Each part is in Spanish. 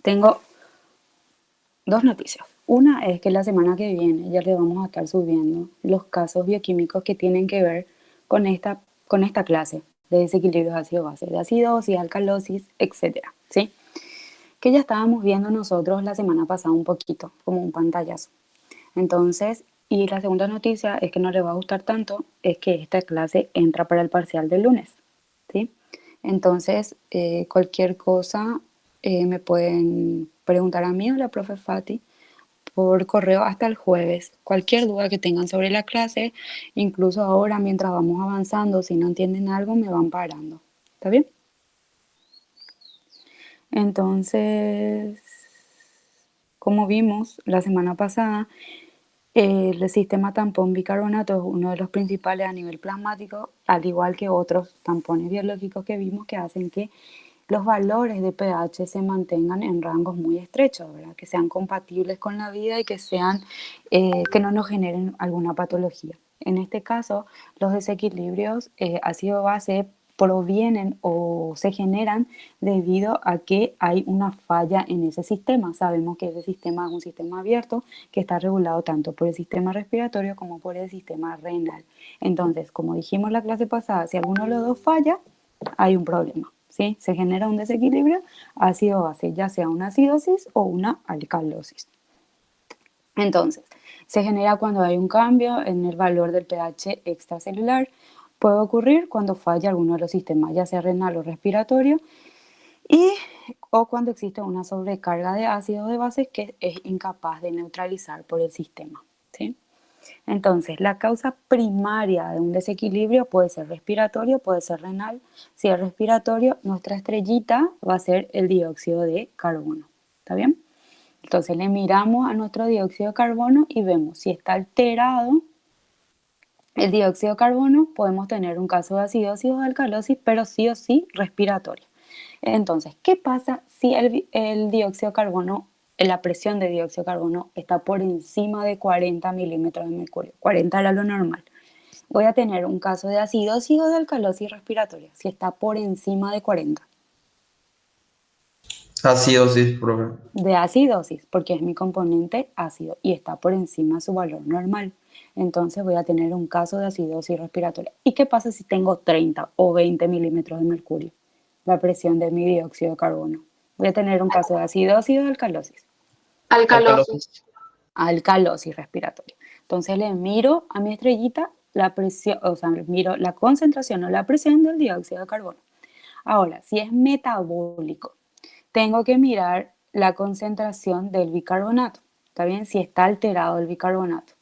Tengo dos noticias. Una es que la semana que viene ya le vamos a estar subiendo los casos bioquímicos que tienen que ver con esta clase de desequilibrios ácido-base, de acidosis, alcalosis, etcétera, ¿sí? Que ya estábamos viendo nosotros la semana pasada un poquito, como un pantallazo. Entonces, y la segunda noticia es que no le va a gustar tanto, es que esta clase entra para el parcial del lunes, ¿sí? Entonces, cualquier cosa me pueden preguntar a mí o a la profe Fati por correo hasta el jueves. Cualquier duda que tengan sobre la clase, incluso ahora mientras vamos avanzando, si no entienden algo, me van parando. ¿Está bien? Entonces, como vimos la semana pasada, el sistema tampón bicarbonato es uno de los principales a nivel plasmático, al igual que otros tampones biológicos que vimos que hacen que los valores de pH se mantengan en rangos muy estrechos, ¿verdad? Que sean compatibles con la vida y que que no nos generen alguna patología. En este caso, los desequilibrios ácido-base provienen o se generan debido a que hay una falla en ese sistema. Sabemos que ese sistema es un sistema abierto que está regulado tanto por el sistema respiratorio como por el sistema renal. Entonces, como dijimos la clase pasada, si alguno de los dos falla, hay un problema, ¿sí? Se genera un desequilibrio ácido-base, ya sea una acidosis o una alcalosis. Entonces, se genera cuando hay un cambio en el valor del pH extracelular. Puede ocurrir cuando falla alguno de los sistemas, ya sea renal o respiratorio, o cuando existe una sobrecarga de ácidos de bases que es incapaz de neutralizar por el sistema, ¿sí? Entonces, la causa primaria de un desequilibrio puede ser respiratorio, puede ser renal. Si es respiratorio, nuestra estrellita va a ser el dióxido de carbono. ¿Está bien? Entonces le miramos a nuestro dióxido de carbono y vemos si está alterado el dióxido de carbono, podemos tener un caso de acidosis o de alcalosis, pero sí o sí respiratoria. Entonces, ¿qué pasa si el dióxido de carbono, la presión de dióxido de carbono está por encima de 40 milímetros de mercurio? 40 era lo normal. Voy a tener un caso de acidosis o de alcalosis respiratoria, si está por encima de 40. Acidosis, profe. De acidosis, porque es mi componente ácido y está por encima de su valor normal. Entonces voy a tener un caso de acidosis respiratoria. ¿Y qué pasa si tengo 30 o 20 milímetros de mercurio? La presión de mi dióxido de carbono. Voy a tener un caso de acidosis o de alcalosis. Alcalosis. Alcalosis respiratoria. Entonces le miro a mi estrellita la presión, o sea, miro la concentración o la presión del dióxido de carbono. Ahora, si es metabólico, tengo que mirar la concentración del bicarbonato. ¿Está bien? Si está alterado el bicarbonato.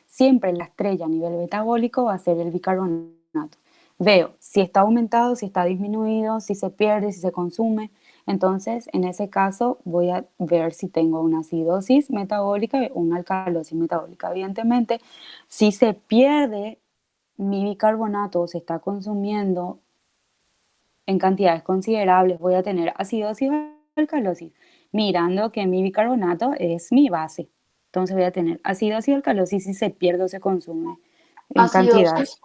Siempre la estrella a nivel metabólico va a ser el bicarbonato. Veo si está aumentado, si está disminuido, si se pierde, si se consume. Entonces, en ese caso, voy a ver si tengo una acidosis metabólica o una alcalosis metabólica. Evidentemente, si se pierde mi bicarbonato o se está consumiendo en cantidades considerables, voy a tener acidosis o alcalosis, mirando que mi bicarbonato es mi base. Entonces voy a tener acidosis o alcalosis si se pierde o se consume en cantidades. Acidosis.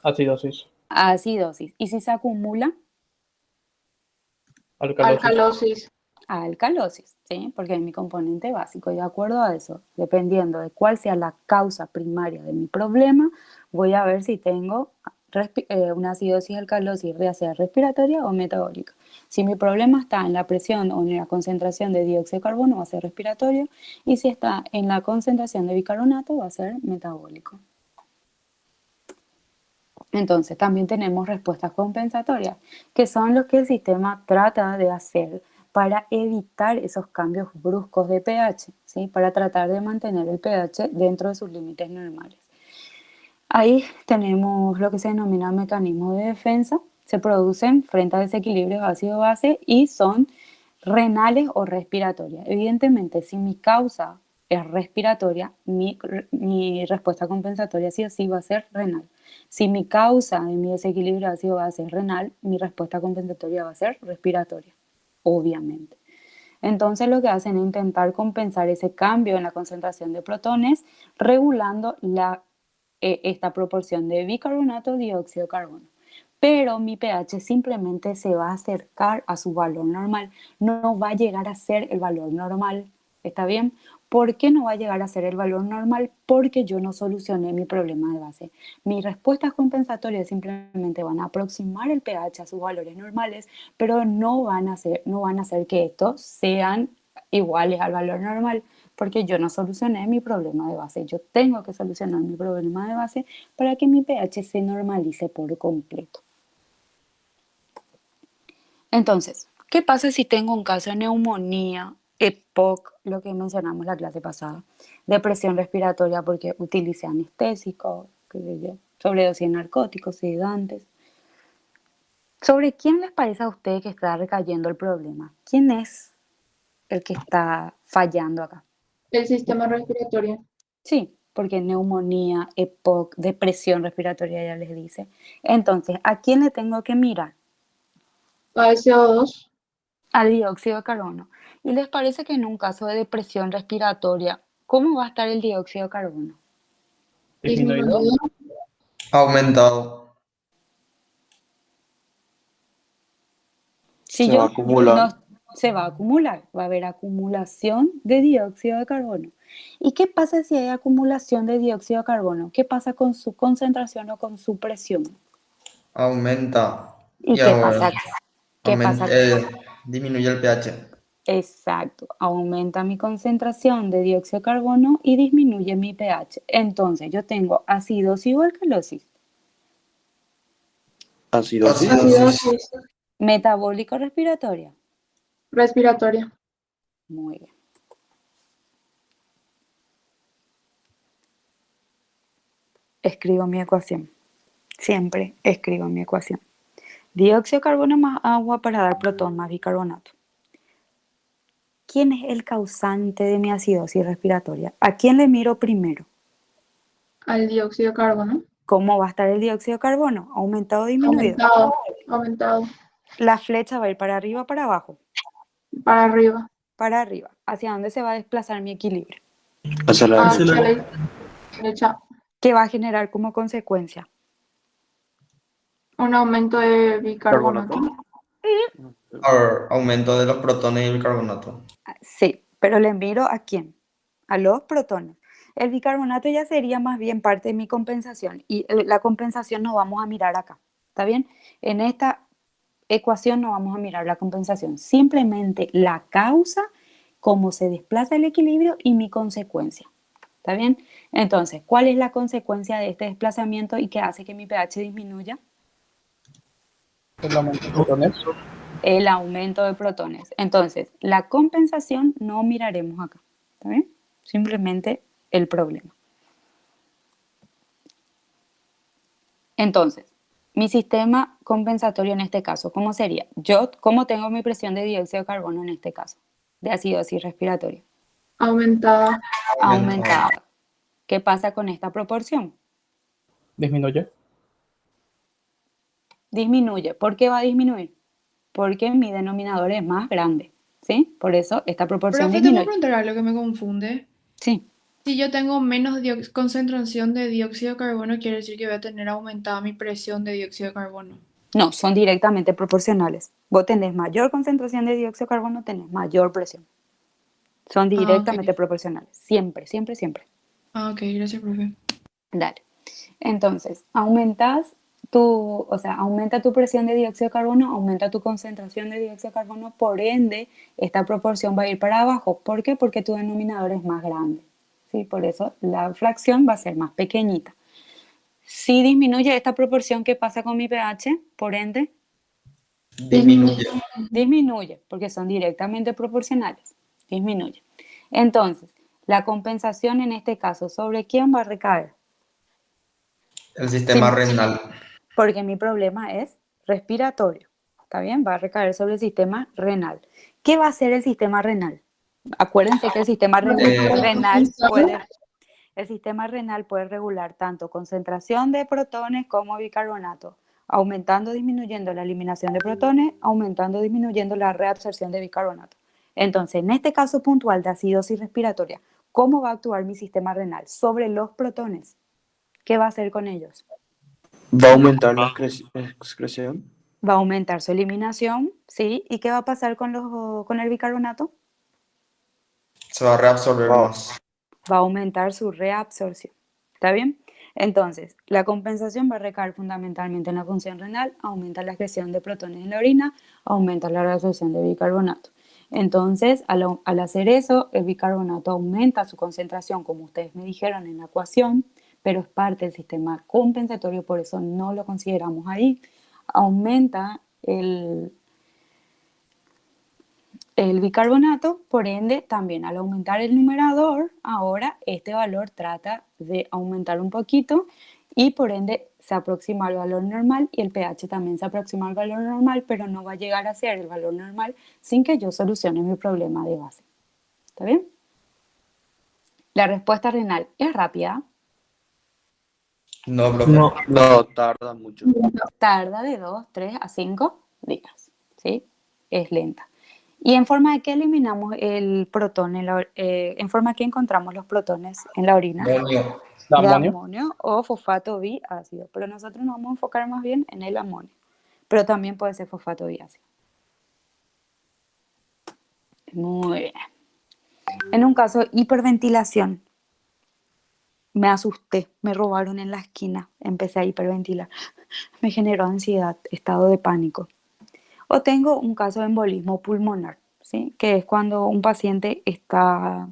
Acidosis. Acidosis. Y si se acumula, Alcalosis. Alcalosis. alcalosis, ¿sí? Porque es mi componente básico. Y de acuerdo a eso, dependiendo de cuál sea la causa primaria de mi problema, voy a ver si tengo una acidosis alcalosis, ya sea respiratoria o metabólica. Si mi problema está en la presión o en la concentración de dióxido de carbono, va a ser respiratorio. Y si está en la concentración de bicarbonato, va a ser metabólico. Entonces, también tenemos respuestas compensatorias, que son lo que el sistema trata de hacer para evitar esos cambios bruscos de pH, ¿sí? Para tratar de mantener el pH dentro de sus límites normales. Ahí tenemos lo que se denomina mecanismo de defensa. Se producen frente a desequilibrios ácido-base y son renales o respiratorias. Evidentemente, si mi causa es respiratoria, mi respuesta compensatoria sí o sí va a ser renal. Si mi causa de mi desequilibrio ácido-base es renal, mi respuesta compensatoria va a ser respiratoria, obviamente. Entonces lo que hacen es intentar compensar ese cambio en la concentración de protones regulando esta proporción de bicarbonato dióxido de carbono. pero mi pH simplemente se va a acercar a su valor normal, no va a llegar a ser el valor normal, ¿está bien? ¿Por qué no va a llegar a ser el valor normal? Porque yo no solucioné mi problema de base. Mis respuestas compensatorias simplemente van a aproximar el pH a sus valores normales, pero no van a hacer que estos sean iguales al valor normal, porque yo no solucioné mi problema de base. Yo tengo que solucionar mi problema de base para que mi pH se normalice por completo. Entonces, ¿qué pasa si tengo un caso de neumonía, EPOC, lo que mencionamos la clase pasada, depresión respiratoria porque utilicé anestésicos, sobredosis de narcóticos, sedantes? ¿Sobre quién les parece a ustedes que está recayendo el problema? ¿Quién es el que está fallando acá? El sistema respiratorio. Sí, porque neumonía, EPOC, depresión respiratoria ya les dice. Entonces, ¿a quién le tengo que mirar? Al CO2. Al dióxido de carbono. ¿Y les parece que en un caso de depresión respiratoria, cómo va a estar el dióxido de carbono? Disminuido. Aumentado. Si Se va a yo acumular. no se va a acumular, va a haber acumulación de dióxido de carbono. ¿Y qué pasa si hay acumulación de dióxido de carbono? ¿Qué pasa con su concentración o con su presión? Aumenta. ¿Y Y qué ahora pasa? ¿Qué pasa? disminuye el pH. Exacto, aumenta mi concentración de dióxido de carbono y disminuye mi pH. Entonces yo tengo acidosis o alcalosis, Acidosis. Acidosis metabólico respiratoria. respiratoria. Muy bien. Escribo mi ecuación. Siempre escribo mi ecuación. Dióxido de carbono más agua para dar protón más bicarbonato. ¿Quién es el causante de mi acidosis respiratoria? ¿A quién le miro primero? Al dióxido de carbono. ¿Cómo va a estar el dióxido de carbono? ¿Aumentado o disminuido? Aumentado. Aumentado. La flecha va a ir para arriba o para abajo. Para arriba. Para arriba. ¿Hacia dónde se va a desplazar mi equilibrio? Hacia la Hacia derecha. la derecha. ¿Qué va a generar como consecuencia? Un aumento de bicarbonato. Aumento de los protones y el bicarbonato. Sí, pero le miro ¿a quién? A los protones. El bicarbonato ya sería más bien parte de mi compensación y la compensación no vamos a mirar acá, ¿está bien? En esta ecuación no vamos a mirar la compensación, simplemente la causa, cómo se desplaza el equilibrio y mi consecuencia, ¿está bien? Entonces, ¿cuál es la consecuencia de este desplazamiento y que hace que mi pH disminuya? El aumento de protones. El aumento de protones. Entonces, la compensación no miraremos acá, ¿está bien? Simplemente el problema. Entonces, mi sistema compensatorio en este caso, ¿cómo sería? ¿Cómo tengo mi presión de dióxido de carbono en este caso? De acidosis respiratoria. Aumentada. Aumentada. ¿Qué pasa con esta proporción? Disminuye. Disminuye. ¿Por qué va a disminuir? Porque mi denominador es más grande, ¿sí? Por eso esta proporción Profe, te puedo disminuye. preguntar algo que me confunde. Sí, Si yo tengo menos concentración de dióxido de carbono, quiere decir que voy a tener aumentada mi presión de dióxido de carbono. no, son directamente proporcionales. Vos tenés mayor concentración de dióxido de carbono, tenés mayor presión. Son directamente Ok. proporcionales. Siempre, siempre, siempre. Ok, gracias, profe. Dale. Entonces, aumenta tu presión de dióxido de carbono, aumenta tu concentración de dióxido de carbono, por ende, esta proporción va a ir para abajo. ¿Por qué? Porque tu denominador es más grande. ¿Sí? Por eso la fracción va a ser más pequeñita. Si disminuye esta proporción, ¿qué pasa con mi pH? Por ende, Disminuye. disminuye, porque son directamente proporcionales. Disminuye. Entonces, la compensación en este caso, ¿sobre quién va a recaer? El sistema Sí, renal. porque mi problema es respiratorio. ¿Está bien? Va a recaer sobre el sistema renal. ¿Qué va a hacer el sistema renal? Acuérdense que el sistema el sistema renal puede regular tanto concentración de protones como bicarbonato, aumentando o disminuyendo la eliminación de protones, aumentando o disminuyendo la reabsorción de bicarbonato. Entonces, en este caso puntual de acidosis respiratoria, ¿cómo va a actuar mi sistema renal sobre los protones? ¿Qué va a hacer con ellos? ¿Va a aumentar la excreción? Va a aumentar su eliminación, ¿sí? ¿Y qué va a pasar con el bicarbonato? Se va a reabsorber Wow. más. Va a aumentar su reabsorción. ¿Está bien? Entonces, la compensación va a recaer fundamentalmente en la función renal, aumenta la excreción de protones en la orina, aumenta la reabsorción de bicarbonato. Entonces, al hacer eso, el bicarbonato aumenta su concentración, como ustedes me dijeron en la ecuación, pero es parte del sistema compensatorio, por eso no lo consideramos ahí. Aumenta el bicarbonato, por ende, también al aumentar el numerador, ahora este valor trata de aumentar un poquito y por ende se aproxima al valor normal y el pH también se aproxima al valor normal, pero no va a llegar a ser el valor normal sin que yo solucione mi problema de base. ¿Está bien? La respuesta renal es rápida, No, profe. No, tarda mucho. tarda de 2, 3 a 5 días, ¿sí? Es lenta. ¿Y en forma de qué eliminamos el protón? ¿En forma de qué encontramos los protones en la orina? Amonio. ¿De De amonio? amonio o fosfato biácido, pero nosotros nos vamos a enfocar más bien en el amonio, pero también puede ser fosfato biácido. Muy bien. En un caso de hiperventilación, me asusté, me robaron en la esquina, empecé a hiperventilar, me generó ansiedad, estado de pánico. O tengo un caso de embolismo pulmonar, ¿sí? Que es cuando un paciente está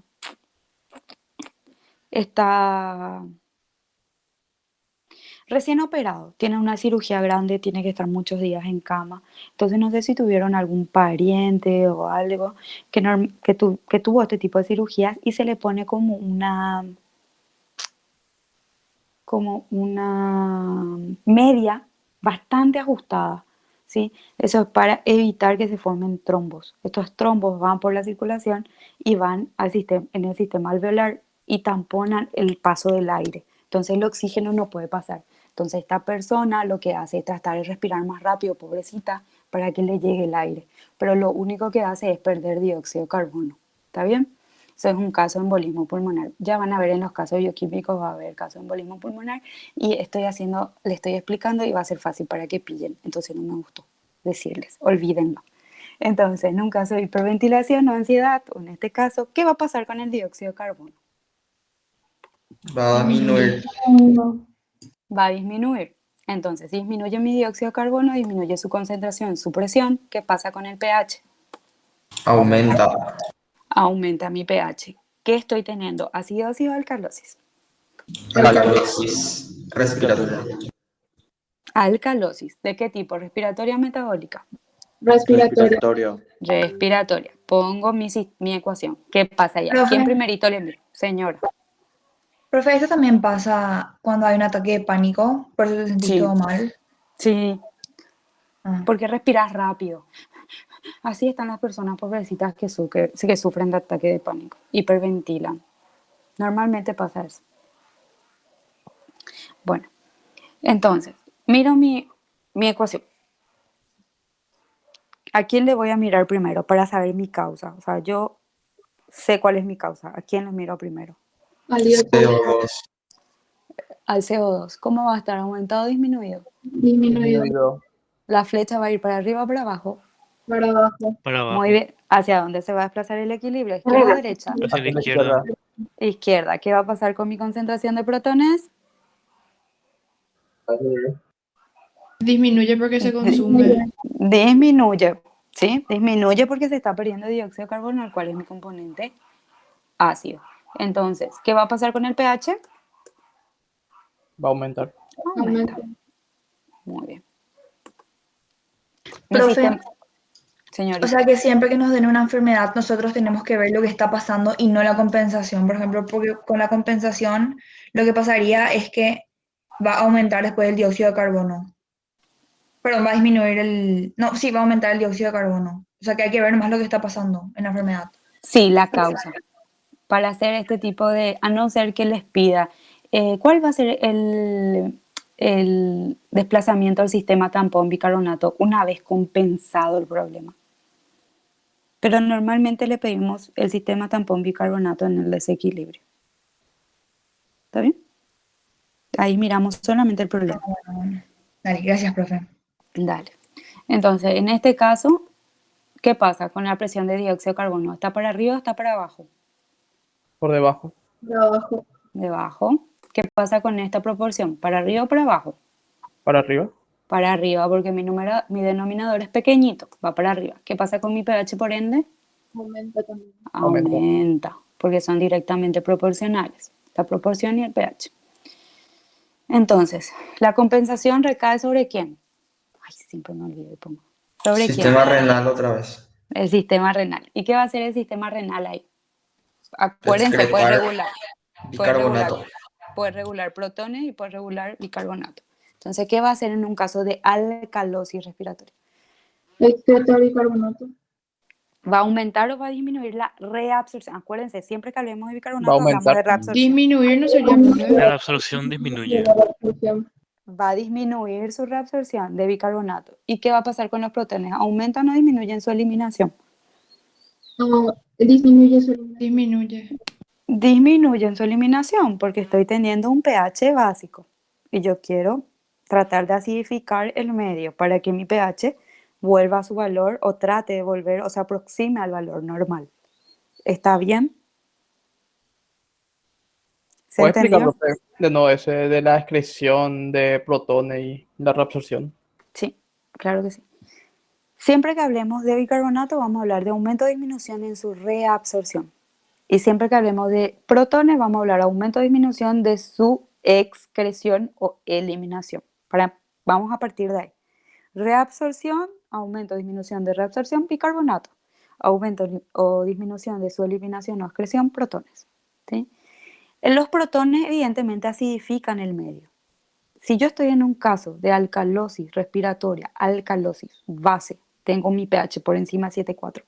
recién operado, tiene una cirugía grande, tiene que estar muchos días en cama. Entonces no sé si tuvieron algún pariente o algo que tuvo este tipo de cirugías y se le pone como una media bastante ajustada, ¿sí? Eso es para evitar que se formen trombos. Estos trombos van por la circulación y van en el sistema alveolar y tamponan el paso del aire. Entonces el oxígeno no puede pasar. Entonces esta persona lo que hace es tratar de respirar más rápido, pobrecita, para que le llegue el aire. Pero lo único que hace es perder dióxido de carbono. ¿Está bien? Eso es un caso de embolismo pulmonar. Ya van a ver en los casos bioquímicos, va a haber caso de embolismo pulmonar y le estoy explicando y va a ser fácil para que pillen. Entonces no me gustó decirles, olvídenlo. Entonces, en un caso de hiperventilación o ansiedad, o en este caso, ¿qué va a pasar con el dióxido de carbono? Va a disminuir. Va a disminuir. Entonces, disminuye mi dióxido de carbono, disminuye su concentración, su presión. ¿Qué pasa con el pH? Aumenta. Aumenta mi pH. ¿Qué estoy teniendo? ¿Acidosis o alcalosis? Alcalosis respiratoria. Alcalosis. ¿De qué tipo? ¿Respiratoria o metabólica? Respiratorio. Respiratoria. Pongo mi ecuación. ¿Qué pasa allá? Profe, ¿Quién primerito le miro? Señora. profe, esto también pasa cuando hay un ataque de pánico, por eso te sentís Sí, todo mal. sí. Ah, Porque respiras rápido. Así están las personas pobrecitas que sufren de ataque de pánico. Hiperventilan. Normalmente pasa eso. Bueno, entonces, miro mi ecuación. ¿A quién le voy a mirar primero para saber mi causa? O sea, yo sé cuál es mi causa. ¿A quién le miro primero? Al dióxido CO2. Al CO2. ¿Cómo va a estar? ¿Aumentado o disminuido? disminuido La flecha va a ir para arriba o para abajo. para abajo. Para Muy abajo, bien. ¿Hacia dónde se va a desplazar el equilibrio? ¿Izquierda o derecha? hacia la Hacia la izquierda. izquierda. Izquierda. ¿Qué va a pasar con mi concentración de protones? Disminuye porque se consume. Disminuye. ¿Sí? Disminuye porque se está perdiendo dióxido de carbono, el cual es mi componente ácido. Entonces, ¿qué va a pasar con el pH? Va a aumentar. Aumenta. Aumenta. Muy bien. profe, o Señorita. sea que siempre que nos den una enfermedad, nosotros tenemos que ver lo que está pasando y no la compensación. Por ejemplo, porque con la compensación lo que pasaría es que va a aumentar después el dióxido de carbono. Perdón, va a disminuir el... No, sí, va a aumentar el dióxido de carbono. O sea que hay que ver más lo que está pasando en la enfermedad. Sí, la causa. Para hacer este tipo a no ser que les pida, ¿cuál va a ser el desplazamiento del sistema tampón bicarbonato una vez compensado el problema? Pero normalmente le pedimos el sistema tampón bicarbonato en el desequilibrio. ¿Está bien? Ahí miramos solamente el problema. Dale, gracias, profe. Dale. Entonces, en este caso, ¿qué pasa con la presión de dióxido de carbono? ¿Está para arriba o está para abajo? Por debajo. Trabajo. Debajo. ¿Qué pasa con esta proporción? ¿Para arriba o para abajo? Para arriba. Para arriba, porque mi denominador es pequeñito, va para arriba. ¿Qué pasa con mi pH, por ende? Aumenta también. Aumenta. Aumenta, porque son directamente proporcionales, la proporción y el pH. Entonces, ¿la compensación recae sobre quién? Ay, siempre me olvido de poner. ¿Sobre Sistema quién? renal otra vez. El sistema renal. ¿Y qué va a hacer el sistema renal ahí? Acuérdense, puede Excretar regular. bicarbonato. Puede regular protones y puede regular bicarbonato. Entonces, ¿qué va a hacer en un caso de alcalosis respiratoria? Excretar bicarbonato. ¿Va a aumentar o va a disminuir la reabsorción? Acuérdense, siempre que hablemos de Va a bicarbonato hablamos aumentar. de reabsorción. Disminuir no sería, profe. La absorción disminuye. La reabsorción. Va a disminuir su reabsorción de bicarbonato. ¿Y qué va a pasar con los protones? ¿Aumentan o disminuyen su eliminación? Disminuye su eliminación. Disminuye. Disminuyen su eliminación porque estoy teniendo un pH básico y yo quiero tratar de acidificar el medio para que mi pH vuelva a su valor o trate de volver o se aproxime al valor normal. ¿Está bien? ¿Se ¿Puedes explicar, entendió? profe, de nuevo ese de la excreción de protones y la reabsorción? Sí, claro que sí. Siempre que hablemos de bicarbonato vamos a hablar de aumento o disminución en su reabsorción. Y siempre que hablemos de protones vamos a hablar de aumento o disminución de su excreción o eliminación. Vamos a partir de ahí. Reabsorción, aumento o disminución de reabsorción, bicarbonato. Aumento o disminución de su eliminación o excreción, protones. ¿Sí? Los protones evidentemente acidifican el medio. Si yo estoy en un caso de alcalosis respiratoria, alcalosis base, tengo mi pH por encima de 7,4,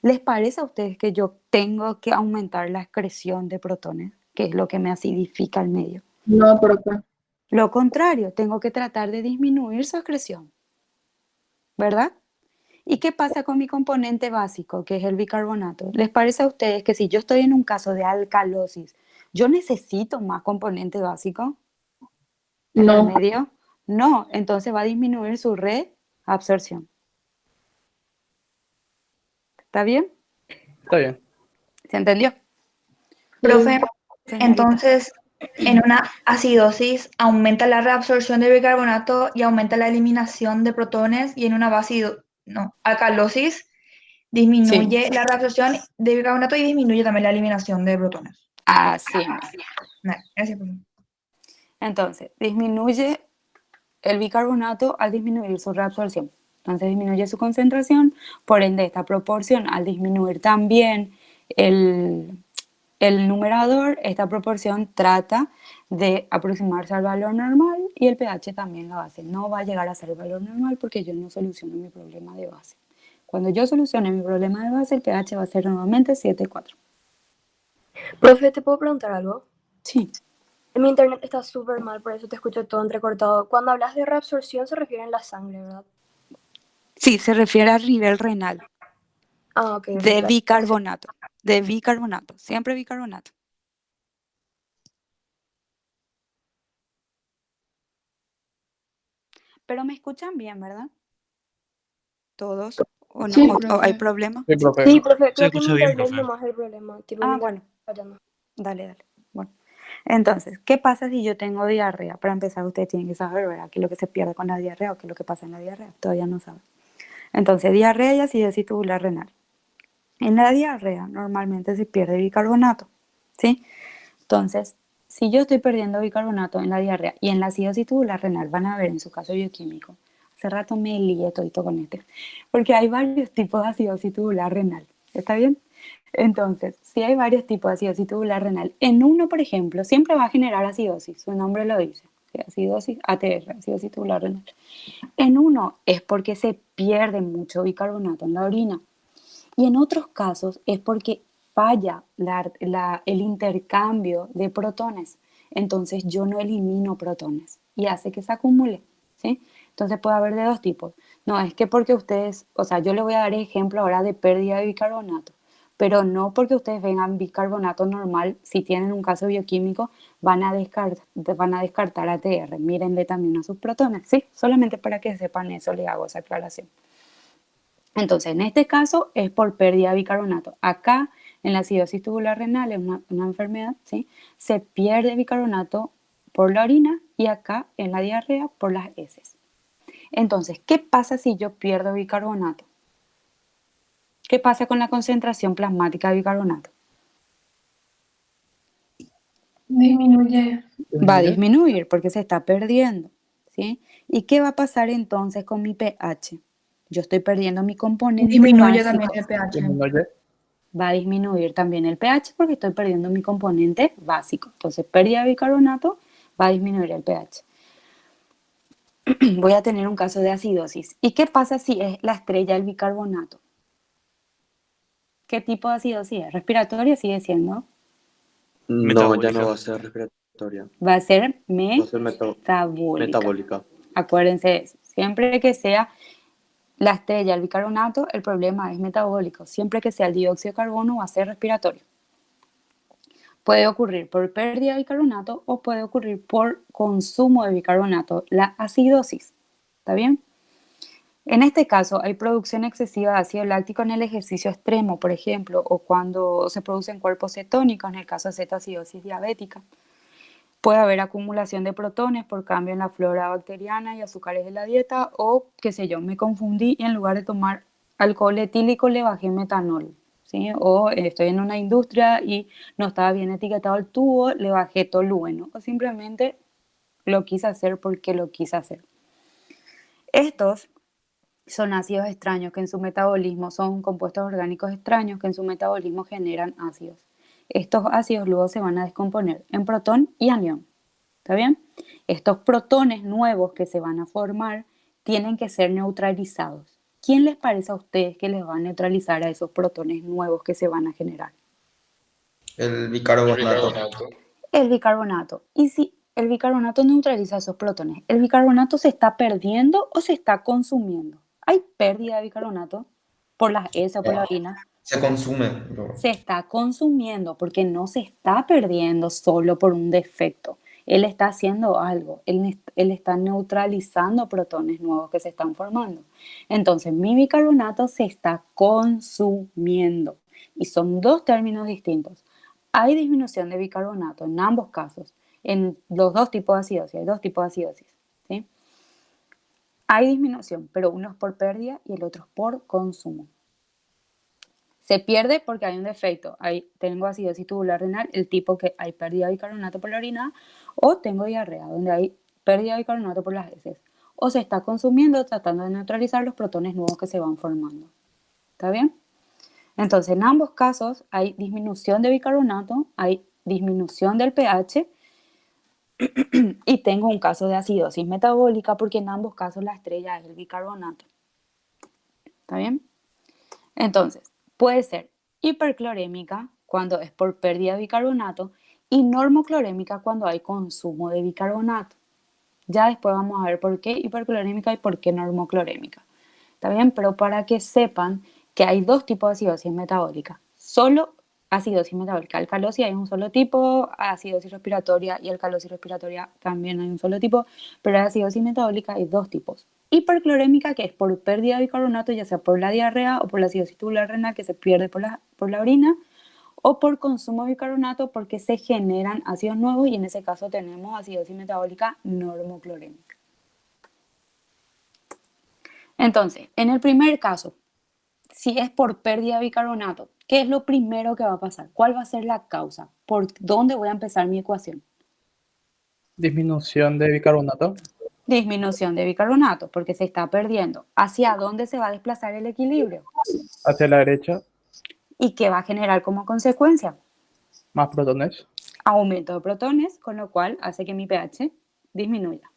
¿les parece a ustedes que yo tengo que aumentar la excreción de protones, que es lo que me acidifica el medio? No, profe. Lo contrario, tengo que tratar de disminuir su excreción, ¿verdad? ¿Y qué pasa con mi componente básico, que es el bicarbonato? ¿Les parece a ustedes que si yo estoy en un caso de alcalosis, yo necesito más componente básico en el No. medio? No, entonces va a disminuir su reabsorción. ¿Está bien? Está bien. ¿Se entendió? Profe, Señorita. entonces, en una acidosis aumenta la reabsorción de bicarbonato y aumenta la eliminación de protones, y en una alcalosis disminuye la reabsorción de bicarbonato y disminuye también la eliminación de protones. Así mismo. Vale, gracias, profe. Entonces, disminuye el bicarbonato al disminuir su reabsorción. Entonces disminuye su concentración, por ende esta proporción al disminuir también el numerador, esta proporción trata de aproximarse al valor normal y el pH también lo hace. No va a llegar a ser el valor normal porque yo no soluciono mi problema de base. Cuando yo solucione mi problema de base, el pH va a ser nuevamente 7,4. Profe, ¿te puedo preguntar algo? Sí. En mi internet está súper mal, por eso te escucho todo entrecortado. Cuando hablas de reabsorción se refiere a la sangre, ¿verdad? Sí, se refiere al nivel renal. Ah, ok. De bicarbonato. De bicarbonato. Siempre bicarbonato. Pero me escuchan bien, ¿verdad? ¿Todos? ¿O no? Sí, ¿O hay problema? Sí, profe. Sí, profe, Se creo que mi escucha bien, internet profe. nomás es el problema. Tipo, Ah, mi bueno. internet fallando. Dale. Bueno. Entonces, ¿qué pasa si yo tengo diarrea? Para empezar, ustedes tienen que saber, ¿verdad? ¿Qué es lo que se pierde con la diarrea o qué es lo que pasa en la diarrea? Todavía no saben. Entonces, diarrea y acidosis tubular renal. En la diarrea normalmente se pierde bicarbonato, ¿sí? Entonces, si yo estoy perdiendo bicarbonato en la diarrea y en la acidosis tubular renal, van a ver en su caso bioquímico. Hace rato me lié todito con este, porque hay varios tipos de acidosis tubular renal, ¿está bien? Entonces, si hay varios tipos de acidosis tubular renal, en uno, por ejemplo, siempre va a generar acidosis, su nombre lo dice, acidosis ATR, acidosis tubular renal. En uno es porque se pierde mucho bicarbonato en la orina y en otros casos es porque falla el intercambio de protones, entonces yo no elimino protones y hace que se acumule, ¿sí? Entonces puede haber de dos tipos. No, es que porque ustedes, o sea, yo le voy a dar ejemplo ahora de pérdida de bicarbonato, pero no porque ustedes vengan bicarbonato normal, si tienen un caso bioquímico, van a descartar ATR. Mírenle también a sus protones, ¿sí? Solamente para que sepan eso les hago esa aclaración. Entonces, en este caso es por pérdida de bicarbonato. Acá, en la acidosis tubular renal, es una enfermedad, ¿sí? Se pierde bicarbonato por la orina y acá, en la diarrea, por las heces. Entonces, ¿qué pasa si yo pierdo bicarbonato? ¿Qué pasa con la concentración plasmática de bicarbonato? Disminuye. Va a disminuir porque se está perdiendo, ¿sí? ¿Y qué va a pasar entonces con mi pH? Yo estoy perdiendo mi componente Disminuye básico. también el pH. Disminuye. Va a disminuir también el pH porque estoy perdiendo mi componente básico. Entonces, pérdida de bicarbonato va a disminuir el pH. Voy a tener un caso de acidosis. ¿Y qué pasa si es la estrella del bicarbonato? ¿Qué tipo de acidosis es? ¿Respiratoria sigue siendo? No, ya no va a ser respiratoria. Va a ser Va a ser metabólica. metabólica. Acuérdense de eso. Siempre que sea la estrella del bicarbonato, el problema es metabólico. Siempre que sea el dióxido de carbono, va a ser respiratorio. Puede ocurrir por pérdida de bicarbonato o puede ocurrir por consumo de bicarbonato, la acidosis. ¿Está bien? En este caso, hay producción excesiva de ácido láctico en el ejercicio extremo, por ejemplo, o cuando se producen cuerpos cetónicos, en el caso de cetoacidosis diabética. Puede haber acumulación de protones por cambio en la flora bacteriana y azúcares de la dieta, o, qué sé yo, me confundí y en lugar de tomar alcohol etílico le bajé metanol, ¿sí? O estoy en una industria y no estaba bien etiquetado el tubo, le bajé tolueno, o simplemente lo quise hacer porque lo quise hacer. Estos son ácidos extraños que en su metabolismo son compuestos orgánicos extraños que en su metabolismo generan ácidos. Estos ácidos luego se van a descomponer en protón y anión. ¿Está bien? Estos protones nuevos que se van a formar tienen que ser neutralizados. ¿Quién les parece a ustedes que les va a neutralizar a esos protones nuevos que se van a generar? El bicarbonato. El bicarbonato. ¿Y si el bicarbonato neutraliza esos protones? ¿El bicarbonato se está perdiendo o se está consumiendo? ¿Hay pérdida de bicarbonato por las heces o por la orina? Se consume. Se está consumiendo porque no se está perdiendo solo por un defecto. Él está haciendo algo, él está neutralizando protones nuevos que se están formando. Entonces, mi bicarbonato se está consumiendo. Y son dos términos distintos. Hay disminución de bicarbonato en ambos casos, en los dos tipos de acidosis. Hay dos tipos de acidosis, ¿sí? Hay disminución, pero uno es por pérdida y el otro es por consumo. Se pierde porque hay un defecto. Tengo acidosis tubular renal, el tipo que hay pérdida de bicarbonato por la orina, o tengo diarrea, donde hay pérdida de bicarbonato por las heces. O se está consumiendo tratando de neutralizar los protones nuevos que se van formando. ¿Está bien? Entonces, en ambos casos hay disminución de bicarbonato, hay disminución del pH y tengo un caso de acidosis metabólica porque en ambos casos la estrella es el bicarbonato. ¿Está bien? Entonces, puede ser hiperclorémica cuando es por pérdida de bicarbonato y normoclorémica cuando hay consumo de bicarbonato. Ya después vamos a ver por qué hiperclorémica y por qué normoclorémica. ¿Está bien? Pero para que sepan que hay dos tipos de acidosis metabólica. Solo acidosis metabólica. Alcalosis hay un solo tipo, acidosis respiratoria y alcalosis respiratoria también hay un solo tipo, pero la acidosis metabólica hay dos tipos. Hiperclorémica, que es por pérdida de bicarbonato, ya sea por la diarrea o por la acidosis tubular renal, que se pierde por la orina, o por consumo de bicarbonato porque se generan ácidos nuevos y en ese caso tenemos acidosis metabólica normoclorémica. Entonces, en el primer caso, si es por pérdida de bicarbonato, ¿qué es lo primero que va a pasar? ¿Cuál va a ser la causa? ¿Por dónde voy a empezar mi ecuación? Disminución de bicarbonato. Disminución de bicarbonato, porque se está perdiendo. ¿Hacia dónde se va a desplazar el equilibrio? Hacia la derecha, ¿Y qué va a generar como consecuencia? más protones. Aumento de protones, con lo cual hace que mi pH disminuya,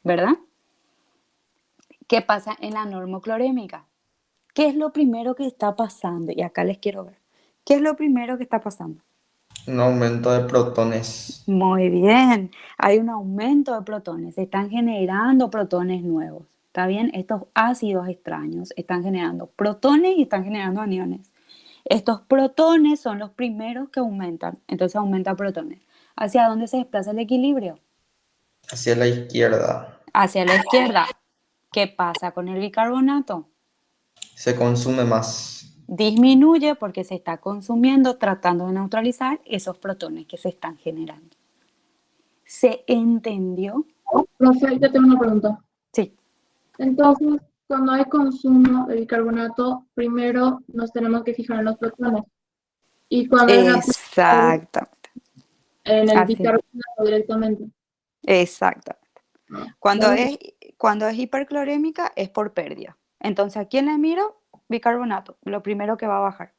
¿verdad? ¿Qué pasa en la normoclorémica? ¿Qué es lo primero que está pasando? Y acá les quiero ver. ¿Qué es lo primero que está pasando? Un aumento de protones. Muy bien, hay un aumento de protones, se están generando protones nuevos, ¿está bien? Estos ácidos extraños están generando protones y están generando aniones. Estos protones son los primeros que aumentan, entonces aumenta protones. ¿Hacia dónde se desplaza el equilibrio? Hacia la izquierda. Hacia la izquierda. ¿Qué pasa con el bicarbonato? Se consume más. Disminuye porque se está consumiendo, tratando de neutralizar esos protones que se están generando. ¿Se entendió? Profe, yo tengo una pregunta. Sí. Entonces, cuando hay consumo de bicarbonato, primero nos tenemos que fijar en los protones. Y cuando hay una Exactamente. en el Así. bicarbonato directamente. Exactamente. Ah, Cuando ¿vale? es hiperclorémica es por pérdida. Entonces, ¿a quién le miro? Bicarbonato, lo primero que va a bajar.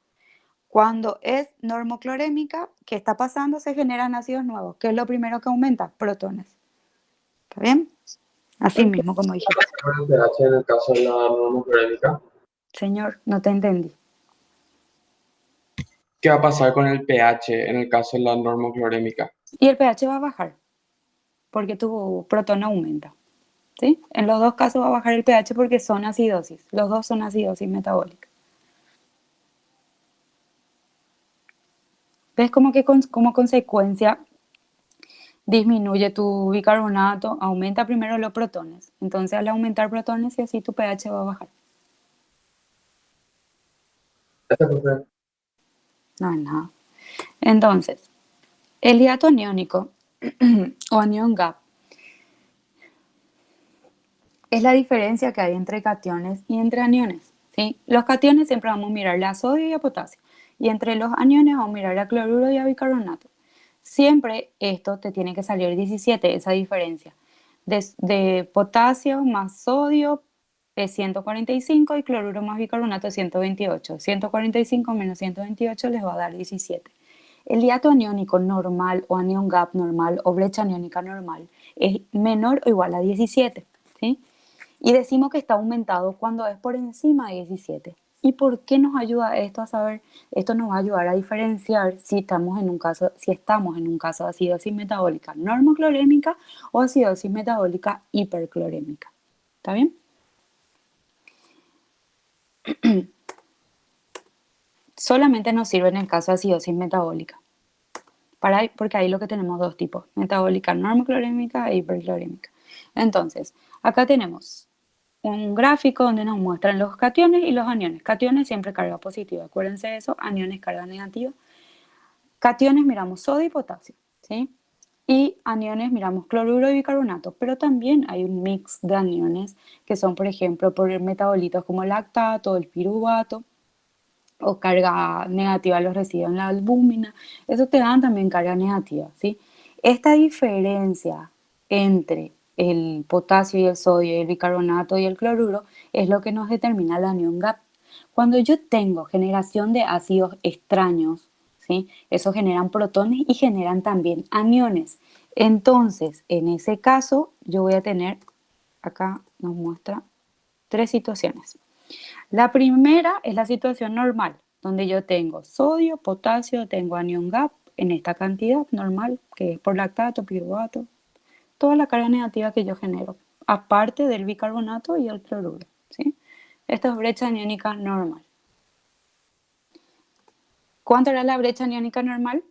Cuando es normoclorémica, ¿qué está pasando? Se generan ácidos nuevos. ¿Qué es lo primero que aumenta? Protones. ¿Está bien? Así mismo, como dije. ¿El pH en el caso de la normoclorémica? Señor, no te entendí. ¿Qué va a pasar con el pH en el caso de la normoclorémica? Y el pH va a bajar, porque tu protón aumenta. ¿Sí? En los dos casos va a bajar el pH porque son acidosis. Los dos son acidosis metabólica. ¿Ves como que como consecuencia disminuye tu bicarbonato, aumenta primero los protones? Entonces al aumentar protones y así tu pH va a bajar. No es nada. Entonces, el hiato aniónico o anión gap es la diferencia que hay entre cationes y entre aniones, ¿sí? Los cationes siempre vamos a mirarle a sodio y a potasio, y entre los aniones vamos a mirarle a cloruro y a bicarbonato. Siempre esto te tiene que salir 17, esa diferencia. De potasio más sodio es 145 y cloruro más bicarbonato es 128. 145 menos 128 les va a dar 17. El hiato aniónico normal o anion gap normal o brecha aniónica normal es menor o igual a 17, ¿sí? Y decimos que está aumentado cuando es por encima de 17. ¿Y por qué nos ayuda esto a saber? Esto nos va a ayudar a diferenciar si estamos en un caso de acidosis metabólica normoclorémica o acidosis metabólica hiperclorémica. ¿Está bien? Solamente nos sirve en el caso de acidosis metabólica. Porque ahí lo que tenemos dos tipos, metabólica normoclorémica e hiperclorémica. Entonces, acá tenemos un gráfico donde nos muestran los cationes y los aniones. Cationes siempre carga positiva, acuérdense de eso, aniones carga negativa. Cationes miramos sodio y potasio, ¿sí? Y aniones miramos cloruro y bicarbonato, pero también hay un mix de aniones que son, por ejemplo, por metabolitos como el lactato, el piruvato, o carga negativa los residuos en la albúmina. Eso te dan también carga negativa, ¿sí? Esta diferencia entre el potasio y el sodio y el bicarbonato y el cloruro es lo que nos determina la anion gap. Cuando yo tengo generación de ácidos extraños, ¿sí? Eso generan protones y generan también aniones. Entonces, en ese caso, yo voy a tener, acá nos muestra 3 situaciones. La primera es la situación normal, donde yo tengo sodio, potasio, tengo anion gap en esta cantidad normal, que es por lactato, piruvato, toda la carga negativa que yo genero, aparte del bicarbonato y el cloruro, ¿sí? Esta es brecha aniónica normal. ¿Cuánto era la brecha aniónica normal?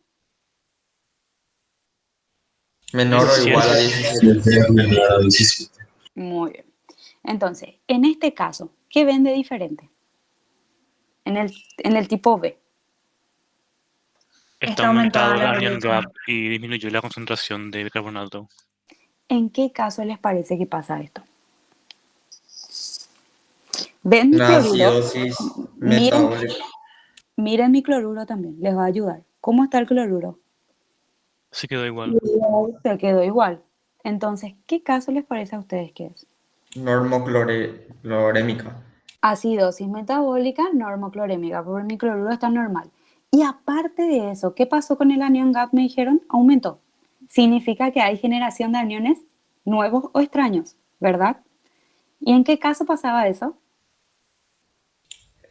Menor o igual a 17. Muy bien. Entonces, en este caso, ¿qué ven de diferente? En el tipo B. Está aumentada la anion brecha. gap y disminuyó la concentración de bicarbonato. ¿En qué caso les parece que pasa esto? ¿Ven mi Una cloruro? acidosis Miren, metabólica. miren mi cloruro también, les va a ayudar. ¿Cómo está el cloruro? Se quedó igual. Se quedó igual. Entonces, ¿qué caso les parece a ustedes que es? Normoclorémica. Acidosis metabólica normoclorémica, porque mi cloruro está normal. Y aparte de eso, ¿qué pasó con el anion gap? Me dijeron, aumentó. Significa que hay generación de aniones nuevos o extraños, ¿verdad? ¿Y en qué caso pasaba eso?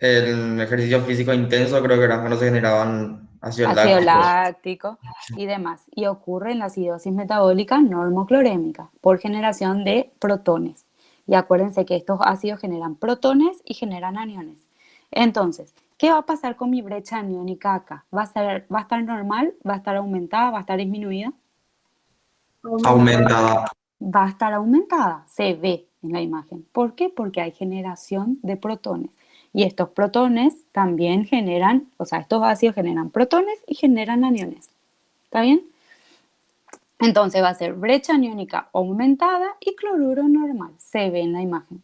El ejercicio físico intenso creo que era cuando se generaban ácidos Ácido lácticos. láctico y demás. Y ocurre en la acidosis metabólica normoclorémica por generación de protones. Y acuérdense que estos ácidos generan protones y generan aniones. Entonces, ¿Qué va a pasar con mi brecha aniónica acá? ¿Va a estar normal? ¿Va a estar aumentada? ¿Va a estar disminuida? Aumentada. Va a estar aumentada, se ve en la imagen. ¿Por qué? Porque hay generación de protones. Y estos protones también generan, o sea, estos ácidos generan protones y generan aniones. ¿Está bien? Entonces va a ser brecha aniónica aumentada y cloruro normal. Se ve en la imagen.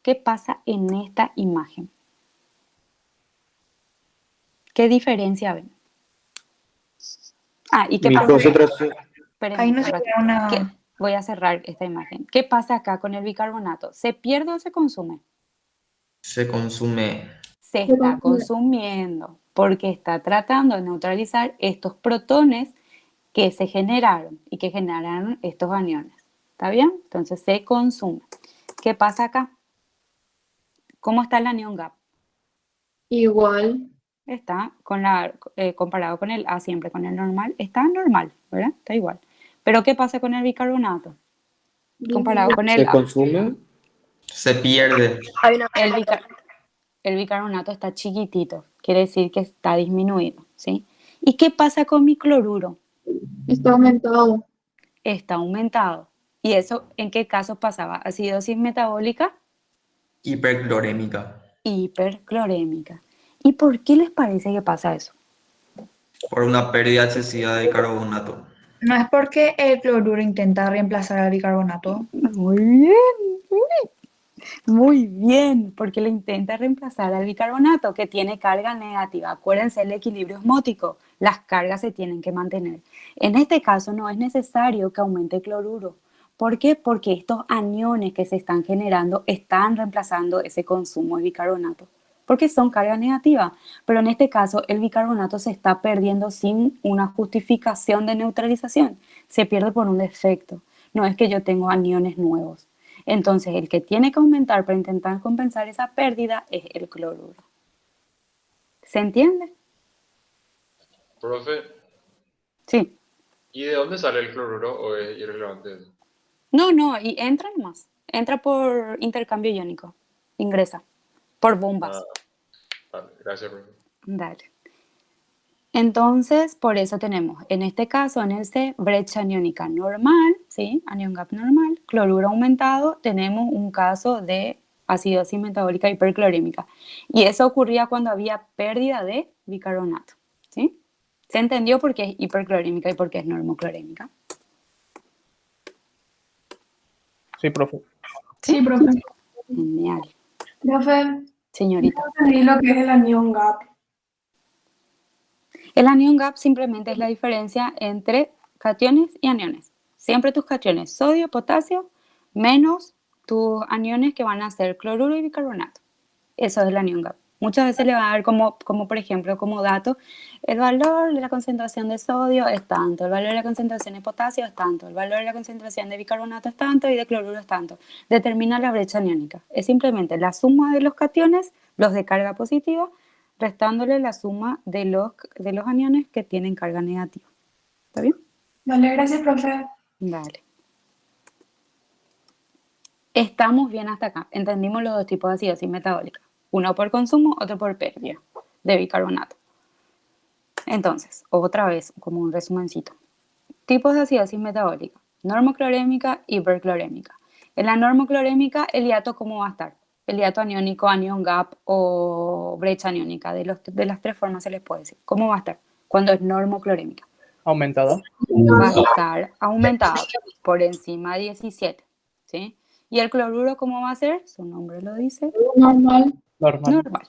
¿Qué pasa en esta imagen? ¿Qué diferencia ven? ¿Y qué Mi pasa? concentración, Espérenme Ahí no un se ratito. queda una... Voy a cerrar esta imagen. ¿Qué pasa acá con el bicarbonato? ¿Se pierde o se consume? Se consume. Se está consumiendo porque está tratando de neutralizar estos protones que se generaron y que generaron estos aniones. ¿Está bien? Entonces se consume. ¿Qué pasa acá? ¿Cómo está el anion gap? Igual. Está comparado con el A siempre, con el normal, está normal, ¿verdad? Está igual. Pero ¿qué pasa con el bicarbonato? Comparado con el ¿se A. consume? Se pierde. Hay una El bicarbonato está chiquitito, quiere decir que está disminuido, ¿sí? ¿Y qué pasa con mi cloruro? Está aumentado. Está aumentado. ¿Y eso en qué casos pasaba? Acidosis metabólica, Hiperclorémica. hiperclorémica. ¿Y por qué les parece que pasa eso? Por una pérdida excesiva de carbonato. No es porque el cloruro intenta reemplazar al bicarbonato. Muy bien, muy bien, porque le intenta reemplazar al bicarbonato que tiene carga negativa. Acuérdense el equilibrio osmótico, las cargas se tienen que mantener. En este caso no es necesario que aumente el cloruro. ¿Por qué? Porque estos aniones que se están generando están reemplazando ese consumo de bicarbonato, porque son carga negativa. Pero en este caso el bicarbonato se está perdiendo sin una justificación de neutralización. Se pierde por un defecto. No es que yo tengo aniones nuevos. Entonces, el que tiene que aumentar para intentar compensar esa pérdida es el cloruro. ¿Se entiende? Profe, Sí. ¿y de dónde sale el cloruro o es irrelevante eso? No, y entra nomás. Entra por intercambio iónico. Ingresa. Por bombas. Vale, gracias, profe. Dale. Entonces, por eso tenemos, en este caso, en el C, brecha aniónica normal, ¿sí? Anion gap normal, cloruro aumentado, tenemos un caso de acidosis metabólica hiperclorémica. Y eso ocurría cuando había pérdida de bicarbonato, ¿sí? ¿Se entendió por qué es hiperclorémica y por qué es normoclorémica? Sí, profe. Sí, profe. Genial. Profe, Señorita. no entendí lo que es el anion gap. El anion gap simplemente es la diferencia entre cationes y aniones. Siempre tus cationes, sodio, potasio, menos tus aniones que van a ser cloruro y bicarbonato. Eso es el anion gap. Muchas veces le va a dar como por ejemplo, como dato, el valor de la concentración de sodio es tanto, el valor de la concentración de potasio es tanto, el valor de la concentración de bicarbonato es tanto y de cloruro es tanto. Determina la brecha aniónica. Es simplemente la suma de los cationes, los de carga positiva, restándole la suma de los aniones que tienen carga negativa. ¿Está bien? Vale, gracias, profe. Dale. Estamos bien hasta acá. Entendimos los dos tipos de acidosis metabólica. Uno por consumo, otro por pérdida de bicarbonato. Entonces, otra vez, como un resumencito. Tipos de acidosis metabólica. Normoclorémica, hiperclorémica. En la normoclorémica, el hiato, ¿cómo va a estar? El hiato aniónico, anion gap o brecha aniónica. De las tres formas se les puede decir. ¿Cómo va a estar cuando es normoclorémica? Aumentada. Va a estar aumentado por encima de 17. ¿Sí? ¿Y el cloruro cómo va a ser? Su nombre lo dice. Normal. Normal.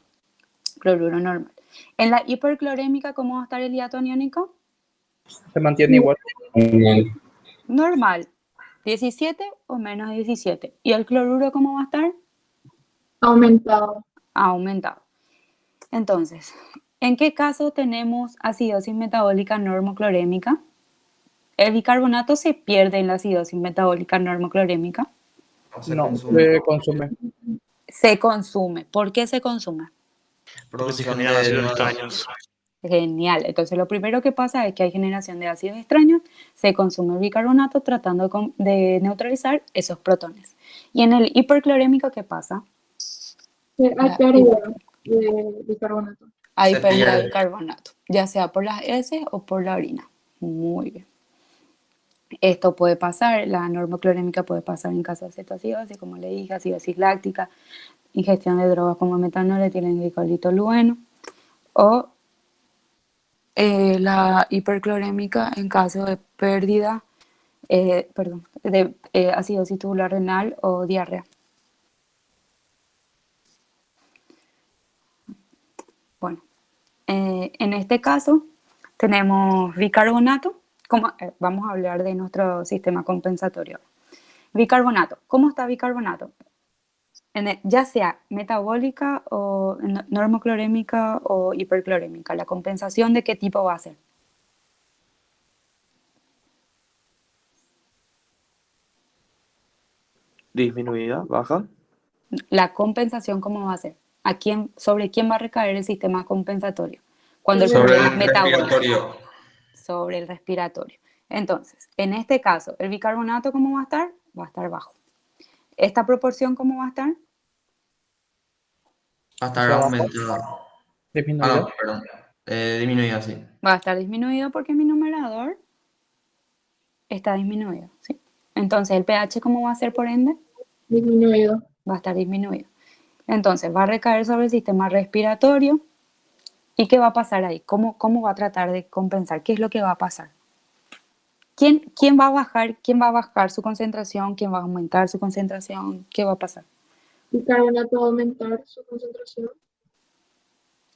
Cloruro normal. En la hiperclorémica, ¿cómo va a estar el hiato aniónico? Se mantiene igual. Normal. 17 o menos 17. ¿Y el cloruro cómo va a estar? Aumentado. Aumentado. Entonces, ¿en qué caso tenemos acidosis metabólica normoclorémica? El bicarbonato se pierde en la acidosis metabólica normoclorémica. No, se consume. Se consume. ¿Por qué se consume? Porque se generan ácidos extraños. Genial. Entonces, lo primero que pasa es que hay generación de ácidos extraños, se consume el bicarbonato tratando de neutralizar esos protones. Y en el hiperclorémico, ¿qué pasa? Hay pérdida de bicarbonato. Hay Se pérdida de pierde. bicarbonato, ya sea por las heces o por la orina. Muy bien. Esto puede pasar, la normoclorémica puede pasar en caso de cetoacidosis, como le dije, acidosis láctica, ingestión de drogas como metanol, etilenglicol y tolueno, o la hiperclorémica en caso de pérdida, de acidosis tubular renal o diarrea. Bueno, en este caso tenemos bicarbonato, vamos a hablar de nuestro sistema compensatorio. Bicarbonato, ¿cómo está bicarbonato? Ya sea metabólica o normoclorémica o hiperclorémica, ¿la compensación de qué tipo va a ser? Disminuida, baja. La compensación, ¿cómo va a ser? ¿Sobre quién va a recaer el sistema compensatorio? Cuando el Sobre problema el es metabólico. respiratorio. Sobre el respiratorio. Entonces, en este caso, ¿el bicarbonato cómo va a estar? Va a estar bajo. ¿Esta proporción cómo va a estar? Va a estar Hacia abajo. aumentada. Disminuido. No, perdón. Disminuida, sí. Va a estar disminuido porque mi numerador está disminuido, ¿sí? Entonces, ¿el pH cómo va a ser por ende? Disminuido. Va a estar disminuido. Entonces, va a recaer sobre el sistema respiratorio. ¿Y qué va a pasar ahí? ¿Cómo va a tratar de compensar? ¿Qué es lo que va a pasar? ¿Quién va a bajar su concentración? ¿Quién va a aumentar su concentración? ¿Qué va a pasar? Bicarbonato va a aumentar su concentración.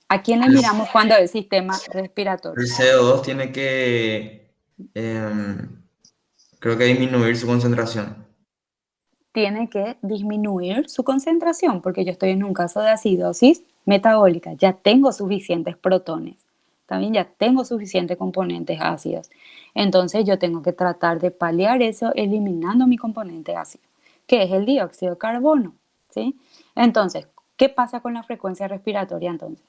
¿A quién le miramos cuando el sistema respiratorio? El CO2 tiene que, creo que disminuir su concentración. Tiene que disminuir su concentración, porque yo estoy en un caso de acidosis metabólica, ya tengo suficientes protones, también ya tengo suficientes componentes ácidos. Entonces yo tengo que tratar de paliar eso eliminando mi componente ácido, que es el dióxido de carbono, ¿sí? Entonces, ¿qué pasa con la frecuencia respiratoria entonces?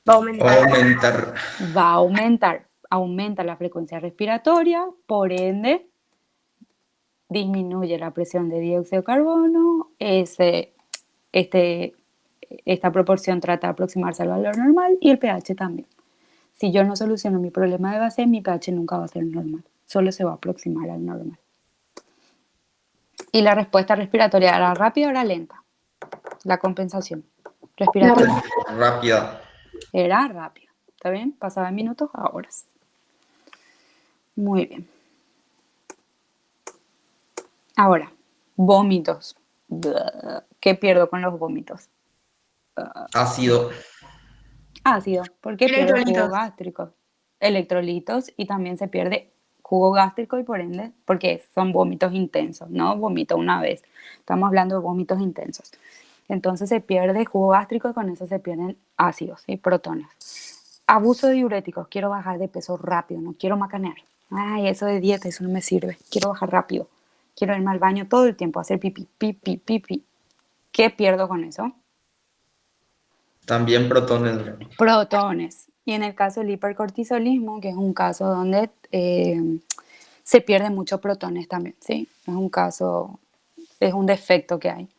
Va a Va aumentar. a aumentar. Va a aumentar, aumenta la frecuencia respiratoria, por ende disminuye la presión de dióxido de carbono, esta proporción trata de aproximarse al valor normal y el pH también. Si yo no soluciono mi problema de base, mi pH nunca va a ser normal, solo se va a aproximar al normal. ¿Y la respuesta respiratoria era rápida o era lenta? La compensación respiratoria Rápida. era rápida, ¿está bien? Pasaba de minutos a horas. Muy bien. Ahora, vómitos. ¿Qué pierdo con los vómitos? Ácido. Ácido, porque pierde jugo Electrolitos. gástrico, electrolitos y también se pierde jugo gástrico y por ende, porque son vómitos intensos, no vomito una vez, estamos hablando de vómitos intensos. Entonces se pierde jugo gástrico y con eso se pierden ácidos y protones. Abuso de diuréticos, quiero bajar de peso rápido, no quiero macanear. Ay, eso de dieta, eso no me sirve, quiero bajar rápido, quiero irme al baño todo el tiempo, hacer pipí, pipí, pipí. ¿Qué pierdo con eso? También protones. Protones. Y en el caso del hipercortisolismo, que es un caso donde se pierden muchos protones también, ¿sí? Es un defecto que hay.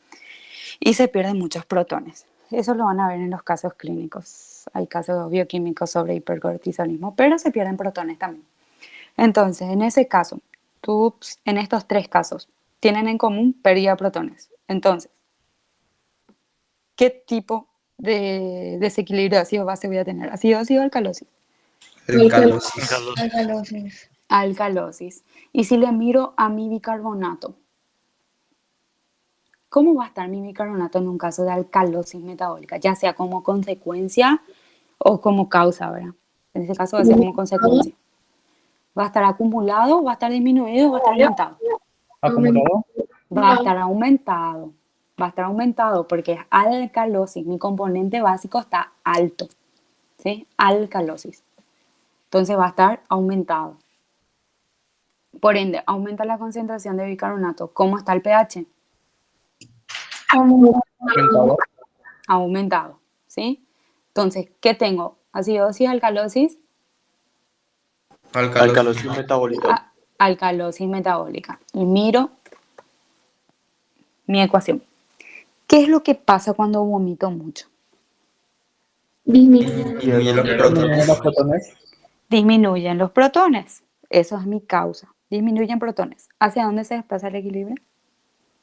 Y se pierden muchos protones. Eso lo van a ver en los casos clínicos. Hay casos bioquímicos sobre hipercortisolismo, pero se pierden protones también. Entonces, en ese caso, en estos tres casos, tienen en común pérdida de protones. Entonces, ¿qué tipo de desequilibrio ácido-base voy a tener? ¿Acidosis o alcalosis? Alcalosis. Alcalosis. Alcalosis. Y si le miro a mi bicarbonato, ¿cómo va a estar mi bicarbonato en un caso de alcalosis metabólica? Ya sea como consecuencia o como causa, ¿verdad? En este caso va a ser como consecuencia. ¿Va a estar acumulado, va a estar disminuido o va a estar aumentado? Acumulado. Va a estar aumentado. Va a estar aumentado porque es alcalosis. Mi componente básico está alto. ¿Sí? Alcalosis. Entonces va a estar aumentado. Por ende, aumenta la concentración de bicarbonato. ¿Cómo está el pH? Aumentado. Aumentado. ¿Sí? Entonces, ¿qué tengo? Acidosis, alcalosis. Alcalosis metabólica. Alcalosis metabólica. Y miro mi ecuación. ¿Qué es lo que pasa cuando vomito mucho? Disminuye los protones. Los protones. Disminuyen los protones. Eso es mi causa. Disminuyen protones. ¿Hacia dónde se desplaza el equilibrio?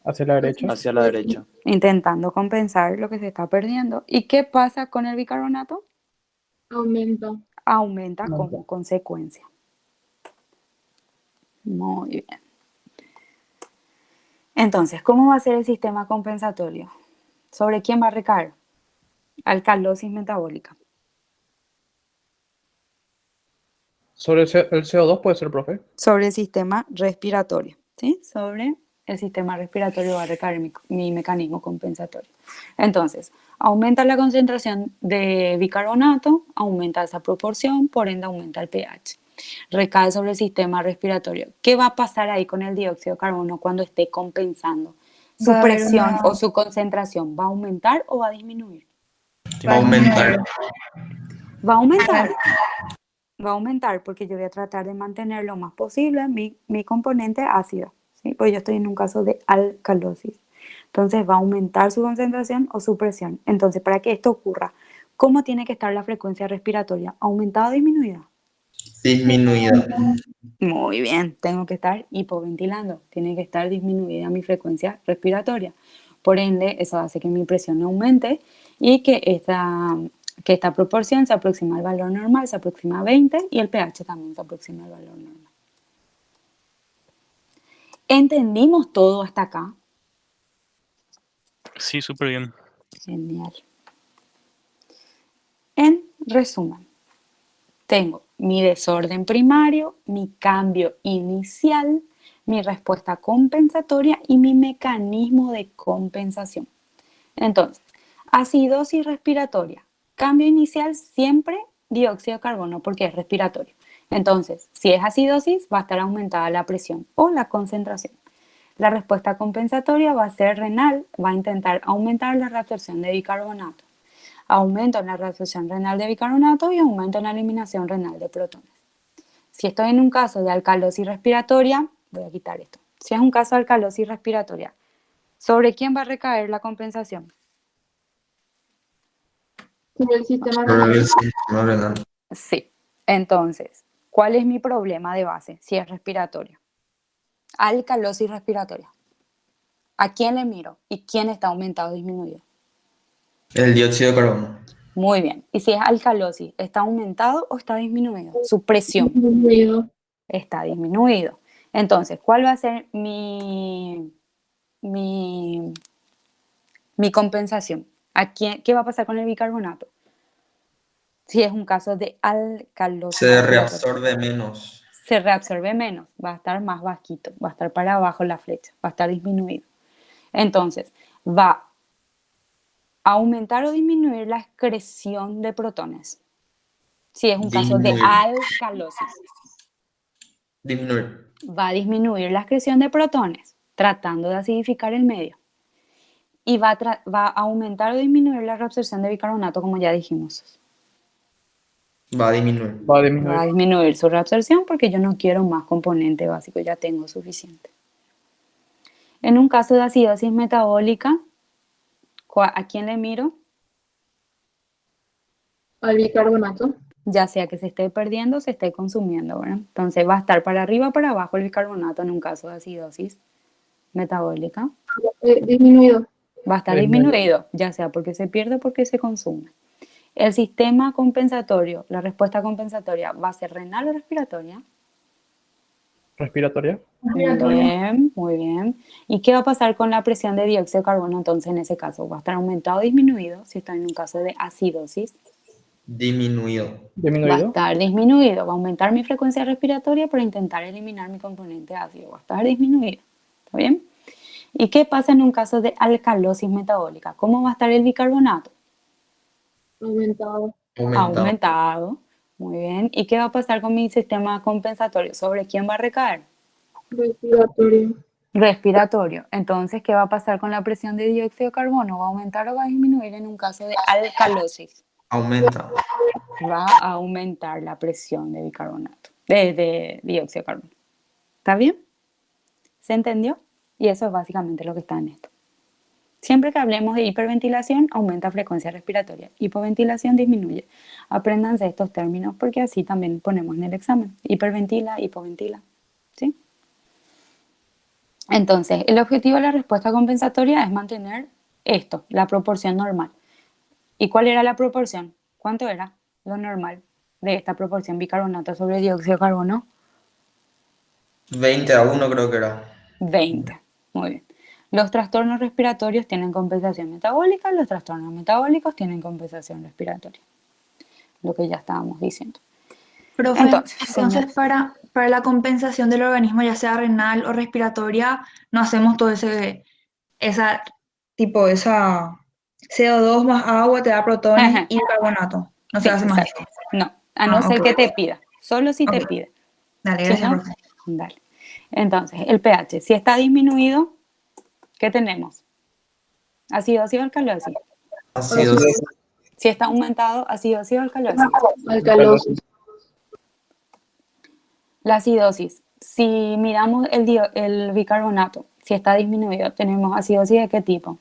Hacia la derecha. Hacia la derecha. Intentando compensar lo que se está perdiendo. ¿Y qué pasa con el bicarbonato? Aumenta. Aumenta como consecuencia. Muy bien. Entonces, ¿cómo va a ser el sistema compensatorio? ¿Sobre quién va a recaer? Alcalosis metabólica. Sobre el CO2 puede ser, profe. Sobre el sistema respiratorio, ¿sí? Sobre el sistema respiratorio va a recaer mi mecanismo compensatorio. Entonces, aumenta la concentración de bicarbonato, aumenta esa proporción, por ende aumenta el pH. Recae sobre el sistema respiratorio. ¿Qué va a pasar ahí con el dióxido de carbono cuando esté compensando? ¿Su Va a haber presión una- o su concentración va a aumentar o va a disminuir? Va a aumentar. Va a aumentar. Va a aumentar porque yo voy a tratar de mantener lo más posible mi componente ácido, ¿sí? Pues yo estoy en un caso de alcalosis. Entonces va a aumentar su concentración o su presión. Entonces, para que esto ocurra, ¿cómo tiene que estar la frecuencia respiratoria? ¿Aumentada o disminuida? Disminuida. Muy bien, tengo que estar hipoventilando, tiene que estar disminuida mi frecuencia respiratoria. Por ende, eso hace que mi presión no aumente y que esta proporción se aproxima al valor normal, se aproxima a 20 y el pH también se aproxima al valor normal. ¿Entendimos todo hasta acá? Sí, súper bien. Genial. En resumen, tengo mi desorden primario, mi cambio inicial, mi respuesta compensatoria y mi mecanismo de compensación. Entonces, acidosis respiratoria. Cambio inicial siempre dióxido de carbono porque es respiratorio. Entonces, si es acidosis, va a estar aumentada la presión o la concentración. La respuesta compensatoria va a ser renal, va a intentar aumentar la reabsorción de bicarbonato. Aumento en la reabsorción renal de bicarbonato y aumento en la eliminación renal de protones. Si estoy en un caso de alcalosis respiratoria, voy a quitar esto. Si es un caso de alcalosis respiratoria, ¿sobre quién va a recaer la compensación? Sobre el sistema Sobre renal. el sistema renal. Sí. Entonces, ¿cuál es mi problema de base si es respiratorio? Alcalosis respiratoria. ¿A quién le miro? ¿Y quién está aumentado o disminuido? El dióxido de carbono. Muy bien. ¿Y si es alcalosis, está aumentado o está disminuido? Su presión Disminuido. está disminuido. Entonces, ¿cuál va a ser mi compensación? ¿Qué va a pasar con el bicarbonato? Si es un caso de alcalosis. Se reabsorbe menos. Se reabsorbe menos, va a estar más bajito, va a estar para abajo la flecha, va a estar disminuido. Entonces, va a aumentar o disminuir la excreción de protones. Si es un caso de Disminuir. alcalosis. Disminuir. Va a disminuir la excreción de protones, tratando de acidificar el medio. Y va a aumentar o disminuir la reabsorción de bicarbonato, como ya dijimos. Va a disminuir. Va a Va a disminuir. disminuir su reabsorción porque yo no quiero más componente básico, ya tengo suficiente. En un caso de acidosis metabólica, ¿a quién le miro? Al bicarbonato. Ya sea que se esté perdiendo o se esté consumiendo, ¿verdad? Entonces va a estar para arriba o para abajo el bicarbonato en un caso de acidosis metabólica. Disminuido. Va a estar disminuido, ya sea porque se pierde o porque se consume. El sistema compensatorio, la respuesta compensatoria, ¿va a ser renal o respiratoria? Respiratoria. Muy bien, muy bien. ¿Y qué va a pasar con la presión de dióxido de carbono entonces en ese caso? ¿Va a estar aumentado o disminuido si está en un caso de acidosis? Disminuido. Va a Disminuido. estar disminuido, va a aumentar mi frecuencia respiratoria para intentar eliminar mi componente ácido, va a estar disminuido. ¿Está bien? ¿Y qué pasa en un caso de alcalosis metabólica? ¿Cómo va a estar el bicarbonato? Aumentado. Aumentado. Muy bien. ¿Y qué va a pasar con mi sistema compensatorio? ¿Sobre quién va a recaer? Respiratorio. Respiratorio. Entonces, ¿qué va a pasar con la presión de dióxido de carbono? ¿Va a aumentar o va a disminuir en un caso de alcalosis? Aumenta. Va a aumentar la presión de bicarbonato, de dióxido de carbono. ¿Está bien? ¿Se entendió? Y eso es básicamente lo que está en esto. Siempre que hablemos de hiperventilación, aumenta frecuencia respiratoria. Hipoventilación disminuye. Apréndanse estos términos porque así también ponemos en el examen. Hiperventila, hipoventila. ¿Sí? Entonces, el objetivo de la respuesta compensatoria es mantener esto, la proporción normal. ¿Y cuál era la proporción? ¿Cuánto era lo normal de esta proporción bicarbonato sobre dióxido de carbono? 20-1 creo que era. 20. Muy bien. Los trastornos respiratorios tienen compensación metabólica, los trastornos metabólicos tienen compensación respiratoria. Lo que ya estábamos diciendo. Profe, Entonces, entonces para la compensación del organismo, ya sea renal o respiratoria, no hacemos todo esa CO2 más agua te da protones Ajá. y bicarbonato. No Sí, se hace más exacto. eso. No, a no ser ok. que te pida. Solo si te Ok. pide. Dale, Si gracias, no, profe. dale. Entonces, el pH, si está disminuido, ¿qué tenemos? Acidosis o alcalosis. Acidosis. Si está aumentado, acidosis o alcalosis. Alcalosis. La acidosis, si miramos el bicarbonato, si está disminuido, tenemos acidosis ¿de qué tipo?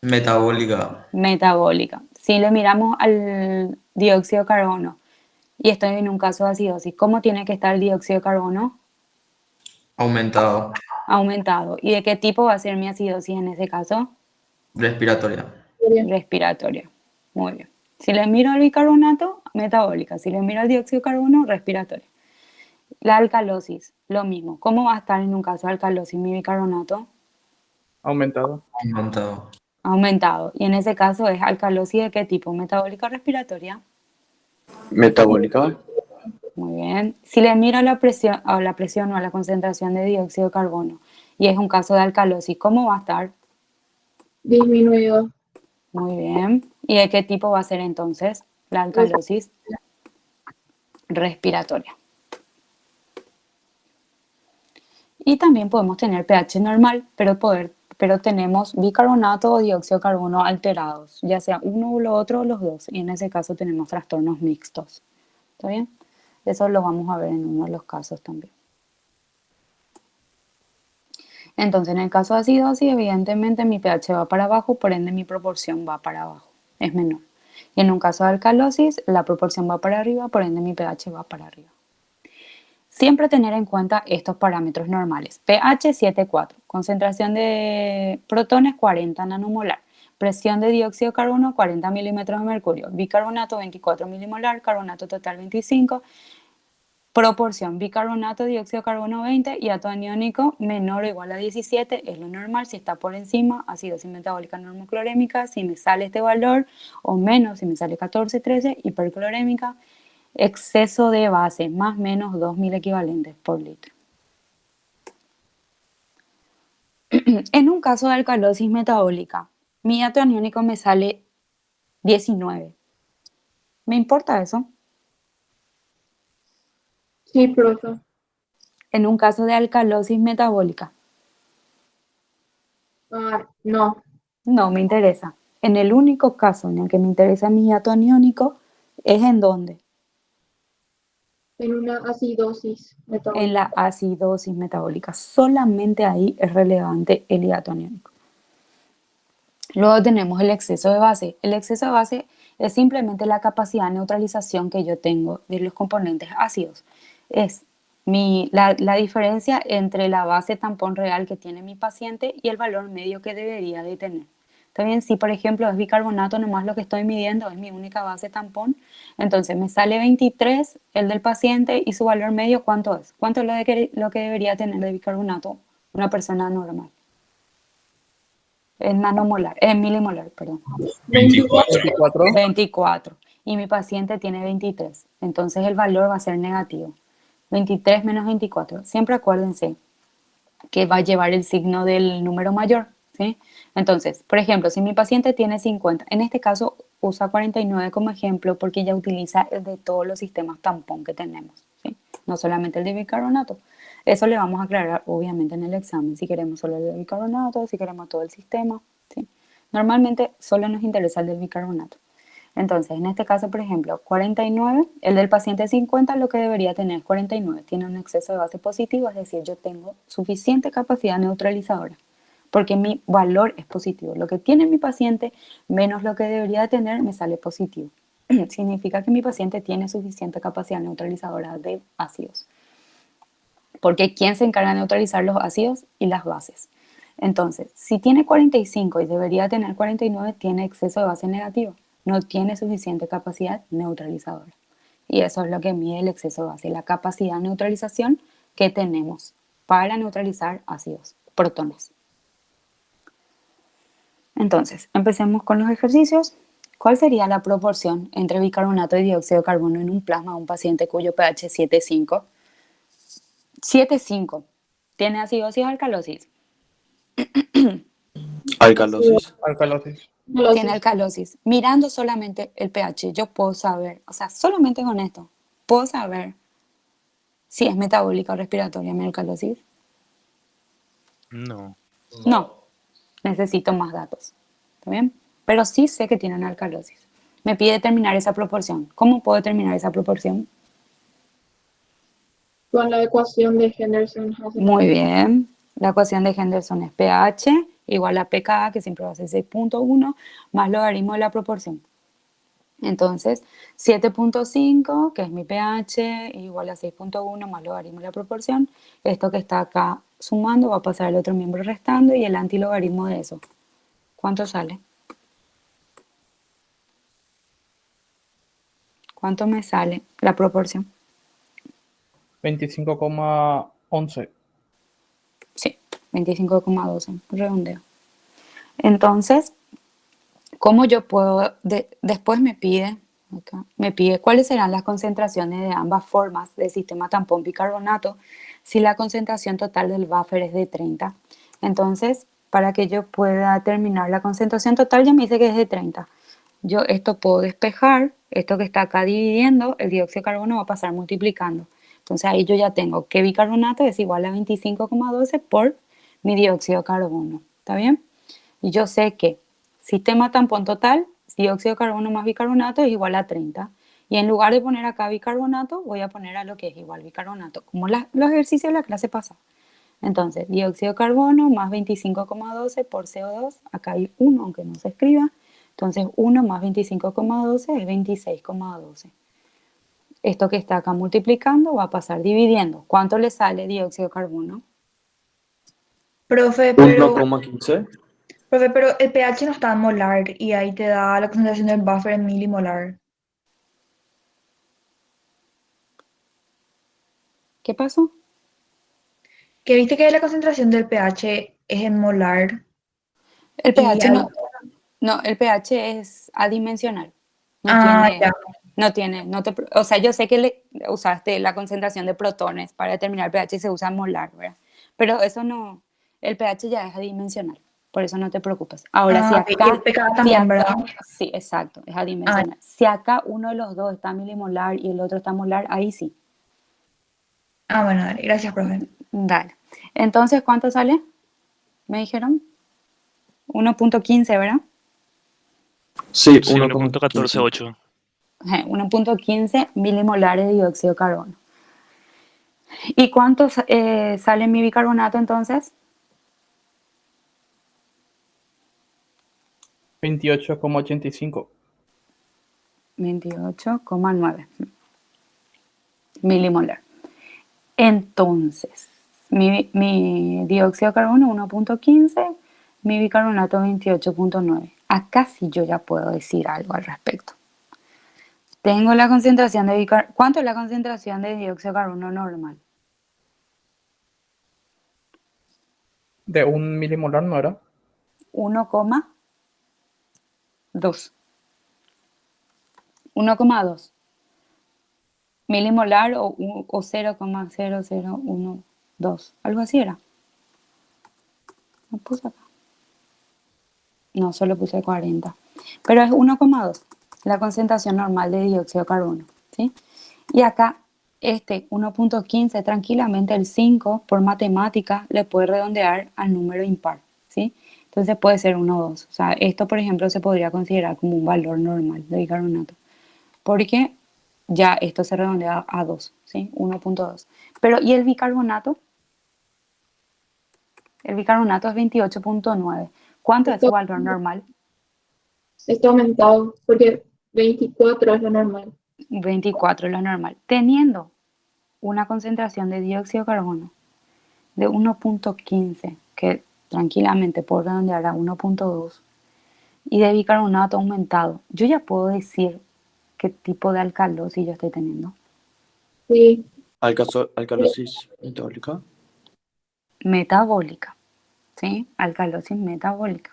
Metabólica. Metabólica. Si le miramos al dióxido de carbono y estoy en un caso de acidosis, ¿cómo tiene que estar el dióxido de carbono? Aumentado. Aumentado. ¿Y de qué tipo va a ser mi acidosis en ese caso? Respiratoria. Respiratoria. Muy bien. Si le miro al bicarbonato, metabólica. Si le miro al dióxido de carbono, respiratoria. La alcalosis, lo mismo. ¿Cómo va a estar en un caso de alcalosis mi bicarbonato? Aumentado. Aumentado. Aumentado. Y en ese caso es alcalosis ¿de qué tipo? ¿Metabólica o respiratoria? Metabólica. Muy bien. Si le miro a la presión o a la concentración de dióxido de carbono y es un caso de alcalosis, ¿cómo va a estar? Disminuido. Muy bien. ¿Y de qué tipo va a ser entonces la alcalosis? Respiratoria. Y también podemos tener pH normal, pero tenemos bicarbonato o dióxido de carbono alterados, ya sea uno o lo otro o los dos. Y en ese caso tenemos trastornos mixtos. ¿Está bien? Eso lo vamos a ver en uno de los casos también. Entonces, en el caso de acidosis, evidentemente mi pH va para abajo, por ende mi proporción va para abajo, es menor. Y en un caso de alcalosis, la proporción va para arriba, por ende mi pH va para arriba. Siempre tener en cuenta estos parámetros normales. pH 7,4, concentración de protones 40 nanomolar, presión de dióxido de carbono 40 milímetros de mercurio, bicarbonato 24 milimolar, carbonato total 25, proporción bicarbonato, dióxido de carbono 20 y átomo aniónico menor o igual a 17 es lo normal. Si está por encima, acidosis metabólica normoclorémica. Si me sale este valor o menos, si me sale 14, 13, hiperclorémica. Exceso de base, más o menos 2000 equivalentes por litro. En un caso de alcalosis metabólica, mi átomo aniónico me sale 19. ¿Me importa eso? Sí, profe. En un caso de alcalosis metabólica, No. no me interesa. En el único caso en el que me interesa mi átomo aniónico es ¿en dónde? En una acidosis metabólica. En la acidosis metabólica. Solamente ahí es relevante el hiato aniónico. Luego tenemos el exceso de base. El exceso de base es simplemente la capacidad de neutralización que yo tengo de los componentes ácidos. Es la diferencia entre la base tampón real que tiene mi paciente y el valor medio que debería de tener. También si por ejemplo es bicarbonato, nomás lo que estoy midiendo es mi única base tampón, entonces me sale 23 el del paciente y su valor medio ¿cuánto es? ¿Cuánto es lo que debería tener de bicarbonato una persona normal? En nanomolar, en milimolar, perdón. 24. 24. Y mi paciente tiene 23. Entonces el valor va a ser negativo. 23 menos 24. Siempre acuérdense que va a llevar el signo del número mayor, ¿sí? Entonces, por ejemplo, si mi paciente tiene 50, en este caso usa 49 como ejemplo porque ya utiliza el de todos los sistemas tampón que tenemos, ¿sí? No solamente el de bicarbonato. Eso le vamos a aclarar obviamente en el examen, si queremos solo el de bicarbonato, si queremos todo el sistema, ¿sí? Normalmente solo nos interesa el del bicarbonato. Entonces, en este caso, por ejemplo, 49, el del paciente 50 lo que debería tener es 49. Tiene un exceso de base positivo, es decir, yo tengo suficiente capacidad neutralizadora porque mi valor es positivo. Lo que tiene mi paciente menos lo que debería tener me sale positivo. Significa que mi paciente tiene suficiente capacidad neutralizadora de ácidos. Porque ¿quién se encarga de neutralizar los ácidos y las bases? Entonces, si tiene 45 y debería tener 49, tiene exceso de base negativo. No tiene suficiente capacidad neutralizadora. Y eso es lo que mide el exceso de base, la capacidad de neutralización que tenemos para neutralizar ácidos, protones. Entonces, empecemos con los ejercicios. ¿Cuál sería la proporción entre bicarbonato y dióxido de carbono en un plasma de un paciente cuyo pH es 7,5? 7,5. ¿Tiene acidosis o alcalosis? Alcalosis. Alcalosis. Tiene alcalosis. Mirando solamente el pH, yo puedo saber, o sea, solamente con esto, puedo saber si es metabólica o respiratoria mi alcalosis. No. No, necesito más datos. ¿Está bien? Pero sí sé que tienen alcalosis. Me pide determinar esa proporción. ¿Cómo puedo determinar esa proporción? Con la ecuación de Henderson. Muy bien. La ecuación de Henderson es pH igual a pKa, que siempre va a ser 6,1, más logaritmo de la proporción. Entonces, 7,5, que es mi pH, igual a 6,1 más logaritmo de la proporción. Esto que está acá sumando va a pasar al otro miembro restando y el antilogaritmo de eso. ¿Cuánto sale? ¿Cuánto me sale la proporción? 25,11. Sí, 25,12, redondeo. Entonces, ¿cómo yo puedo? Después me pide cuáles serán las concentraciones de ambas formas del sistema tampón bicarbonato si la concentración total del buffer es de 30. Entonces, para que yo pueda determinar la concentración total, ya me dice que es de 30. Yo esto puedo despejar, esto que está acá dividiendo, el dióxido de carbono va a pasar multiplicando. Entonces ahí yo ya tengo que bicarbonato es igual a 25,12 por mi dióxido de carbono. ¿Está bien? Y yo sé que sistema tampón total, dióxido de carbono más bicarbonato es igual a 30. Y en lugar de poner acá bicarbonato, voy a poner a lo que es igual bicarbonato, como los ejercicios de la clase pasada. Entonces, dióxido de carbono más 25,12 por CO2, acá hay 1, aunque no se escriba. Entonces, 1 más 25,12 es 26,12. Esto que está acá multiplicando va a pasar dividiendo. ¿Cuánto le sale dióxido de carbono? Profe, pero 1,15. el pH no está en molar y ahí te da la concentración del buffer en milimolar. ¿Qué pasó? Que viste que la concentración del pH es en molar. El Y pH ahí- no, el pH es adimensional. No ya. o sea, yo sé que le usaste la concentración de protones para determinar el pH y se usa molar, ¿verdad? Pero eso no, el pH ya es adimensional, por eso no te preocupes. Ahora, si Ok, y acá, el pKa también, ¿verdad? sí, exacto, es adimensional. Si acá uno de los dos está milimolar y el otro está molar, ahí sí. Bueno, dale. Gracias, profe. Dale. Entonces, ¿cuánto sale? ¿Me dijeron? 1,15, ¿verdad? Sí, Sí, 1,15. 1,148. 1,15 milimolares de dióxido de carbono. ¿Y cuánto sale mi bicarbonato entonces? 28,85. 28,9 milimolar. Entonces, mi dióxido de carbono 1,15, mi bicarbonato 28,9. Acá sí yo ya puedo decir algo al respecto. Tengo la concentración de bicarbonato. ¿Cuánto es la concentración de dióxido de carbono normal? De 1 milimolar, ¿no era? 1,2. 1,2 milimolar o 0,0012. Algo así era. No puse acá. No, solo puse 40. Pero es 1,2 la concentración normal de dióxido de carbono. ¿Sí? Y acá, 1,15, tranquilamente el 5 por matemática le puede redondear al número impar. ¿Sí? Entonces puede ser 1 o 2. O sea, esto, por ejemplo, se podría considerar como un valor normal de bicarbonato. Porque ya esto se redondea a 2, ¿sí? 1,2. Pero, ¿y el bicarbonato? El bicarbonato es 28.9. ¿Cuánto es su valor normal? Está aumentado porque 24 es lo normal. 24 es lo normal. Teniendo una concentración de dióxido de carbono de 1.15, que tranquilamente por redondear a 1.2, y de bicarbonato aumentado, yo ya puedo decir qué tipo de alcalosis yo estoy teniendo. Sí, Alcalosis metabólica. Metabólica, ¿sí? Alcalosis metabólica.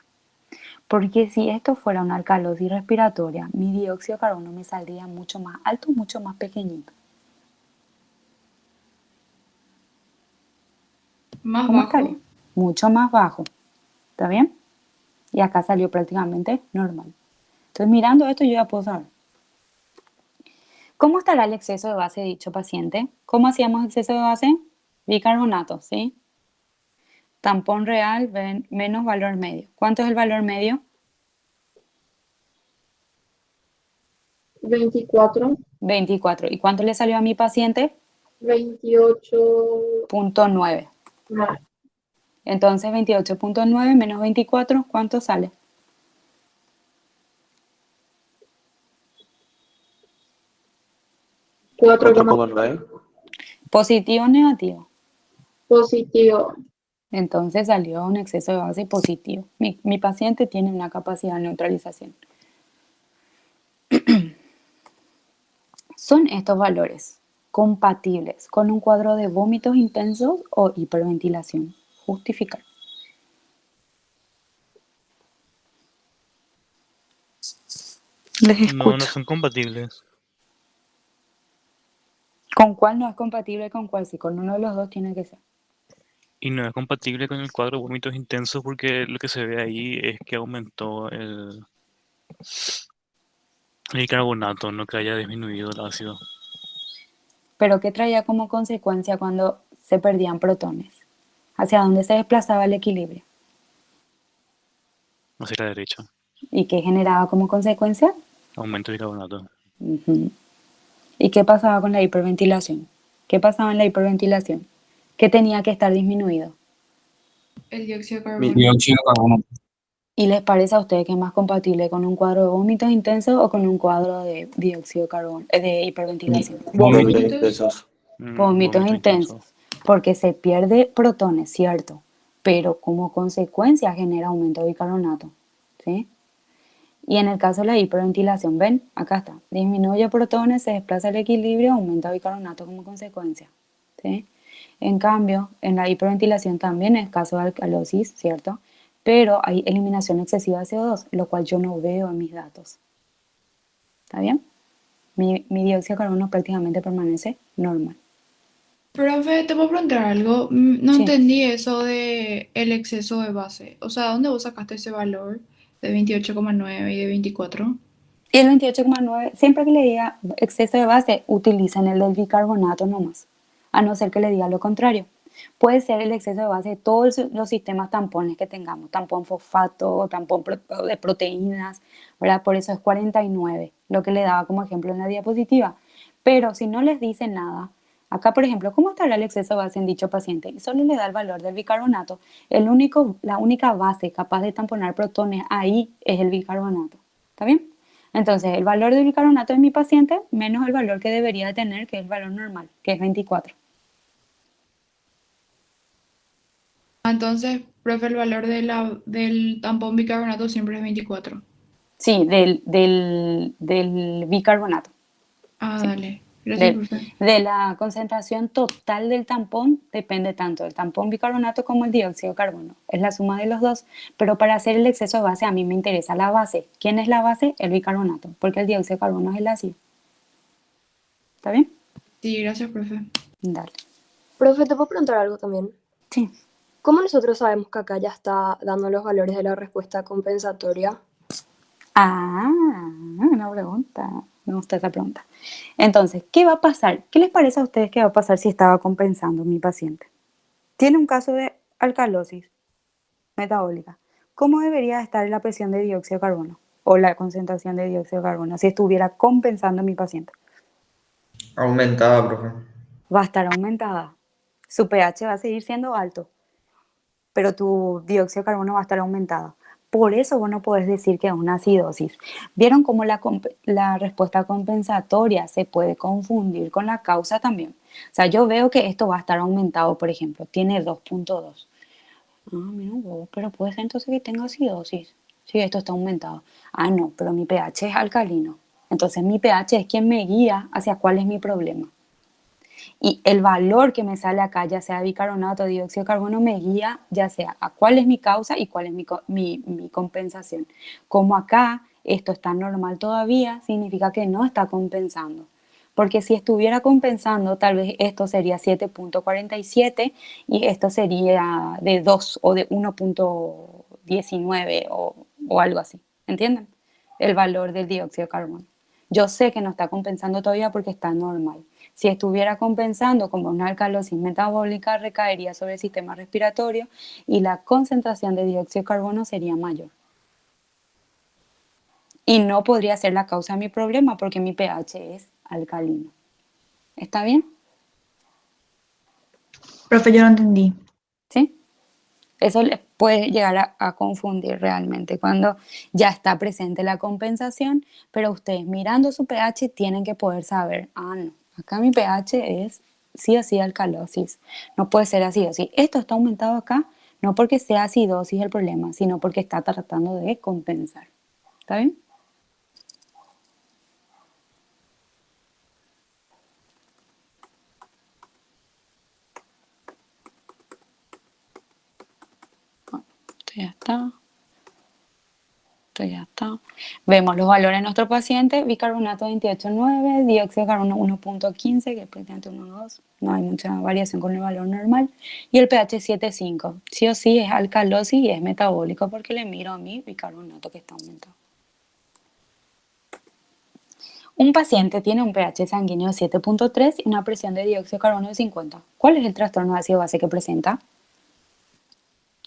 Porque si esto fuera una alcalosis respiratoria, mi dióxido de carbono me saldría mucho más alto, mucho más pequeñito. Más ¿Cómo bajo. estaría? Mucho más bajo. ¿Está bien? Y acá salió prácticamente normal. Entonces, mirando esto, yo ya puedo saber. ¿Cómo estará el exceso de base de dicho paciente? ¿Cómo hacíamos exceso de base? Bicarbonato, ¿sí? Tampón real menos valor medio. ¿Cuánto es el valor medio? 24, 24. ¿Y cuánto le salió a mi paciente? 28, 0.9. no, Entonces 28.9 menos 24, ¿cuánto sale? 4,9. ¿Positivo o negativo? positivo. Entonces salió un exceso de base positivo. Mi paciente tiene una capacidad de neutralización. ¿Son estos valores compatibles con un cuadro de vómitos intensos o hiperventilación? Justificar. Les escucho. No son compatibles. ¿Con cuál no es compatible y con cuál sí? Con uno de los dos tiene que ser. Y no es compatible con el cuadro de vómitos intensos porque lo que se ve ahí es que aumentó el bicarbonato, no que haya disminuido el ácido. Pero ¿qué traía como consecuencia cuando se perdían protones? ¿Hacia dónde se desplazaba el equilibrio? Hacia la derecha. ¿Y qué generaba como consecuencia? Aumento de bicarbonato. Ujú. ¿Y qué pasaba con la hiperventilación? ¿Qué pasaba en la hiperventilación? ¿Qué tenía que estar disminuido? El dióxido de Mi- carbono. Dióxido de carbono. ¿Y les parece a ustedes que es más compatible con un cuadro de vómitos intensos o con un cuadro de dióxido de carbono, de hiperventilación? Vómitos Vómitos. intensos. Vómitos intensos, porque se pierde protones, cierto, pero como consecuencia genera aumento de bicarbonato, ¿sí? Y en el caso de la hiperventilación, ven, acá está, disminuye protones, se desplaza el equilibrio, aumenta bicarbonato como consecuencia, ¿sí? En cambio, en la hiperventilación también es caso de alcalosis, ¿cierto? Pero hay eliminación excesiva de CO2, lo cual yo no veo en mis datos. ¿Está bien? Mi dióxido de carbono prácticamente permanece normal. Profe, te puedo preguntar algo. No Sí. entendí eso de el exceso de base. O sea, ¿dónde vos sacaste ese valor de 28,9 y de 24? Y el 28,9, siempre que le diga exceso de base, utilicen el del bicarbonato nomás, a no ser que le diga lo contrario. Puede ser el exceso de base de todos los sistemas tampones que tengamos, tampón fosfato o tampón de proteínas, ¿verdad? Por eso es 49, lo que le daba como ejemplo en la diapositiva. Pero si no les dice nada, acá por ejemplo, ¿cómo estará el exceso de base en dicho paciente? Y solo le da el valor del bicarbonato. La única base capaz de tamponar protones ahí es el bicarbonato. ¿Está bien? Entonces, el valor del bicarbonato de mi paciente menos el valor que debería de tener, que es el valor normal, que es 24. Entonces, profe, el valor del tampón bicarbonato siempre es 24. Sí, del bicarbonato. Ah, Sí. dale. Gracias, profe. De la concentración total del tampón depende tanto del tampón bicarbonato como el dióxido de carbono. Es la suma de los dos, pero para hacer el exceso de base a mí me interesa la base. ¿Quién es la base? El bicarbonato, porque el dióxido de carbono es el ácido. ¿Está bien? Sí, gracias, profe. Dale. Profe, ¿te puedo preguntar algo también? Sí. ¿Cómo nosotros sabemos que acá ya está dando los valores de la respuesta compensatoria? Ah, una pregunta. Me gusta esa pregunta. Entonces, ¿qué va a pasar? ¿Qué les parece a ustedes que va a pasar si estaba compensando mi paciente? Tiene un caso de alcalosis metabólica. ¿Cómo debería estar la presión de dióxido de carbono o la concentración de dióxido de carbono si estuviera compensando mi paciente? Aumentada, profe. Va a estar aumentada. Su pH va a seguir siendo alto, pero tu dióxido de carbono va a estar aumentado. Por eso vos no podés decir que es una acidosis. ¿Vieron cómo la respuesta compensatoria se puede confundir con la causa también? O sea, yo veo que esto va a estar aumentado, por ejemplo, tiene 2.2. Ah, mira vos, pero puede ser entonces que tenga acidosis. Sí, esto está aumentado. Ah, no, pero mi pH es alcalino. Entonces mi pH es quien me guía hacia cuál es mi problema. Y el valor que me sale acá, ya sea bicarbonato o dióxido de carbono, me guía ya sea a cuál es mi causa y cuál es mi compensación. Como acá esto está normal todavía, significa que no está compensando. Porque si estuviera compensando, tal vez esto sería 7.47 y esto sería de 2 o de 1.19 o algo así. ¿Entienden? El valor del dióxido de carbono. Yo sé que no está compensando todavía porque está normal. Si estuviera compensando como una alcalosis metabólica, recaería sobre el sistema respiratorio y la concentración de dióxido de carbono sería mayor. Y no podría ser la causa de mi problema porque mi pH es alcalino. ¿Está bien? Profe, yo no entendí. ¿Sí? Eso les puede llegar a confundir realmente cuando ya está presente la compensación, pero ustedes mirando su pH tienen que poder saber, ah, no, acá mi pH es sí o sí alcalosis, no puede ser acidosis. Esto está aumentado acá, no porque sea acidosis el problema, sino porque está tratando de compensar. ¿Está bien? Bueno, esto ya está. Ya está. Vemos los valores de nuestro paciente, bicarbonato 28.9, dióxido de carbono 1.15, que es prácticamente 1.2, no hay mucha variación con el valor normal, y el pH 7.5. Sí o sí es alcalosis y es metabólico porque le miro a mi bicarbonato que está aumentado. Un paciente tiene un pH sanguíneo de 7.3 y una presión de dióxido de carbono de 50. ¿Cuál es el trastorno de ácido base que presenta?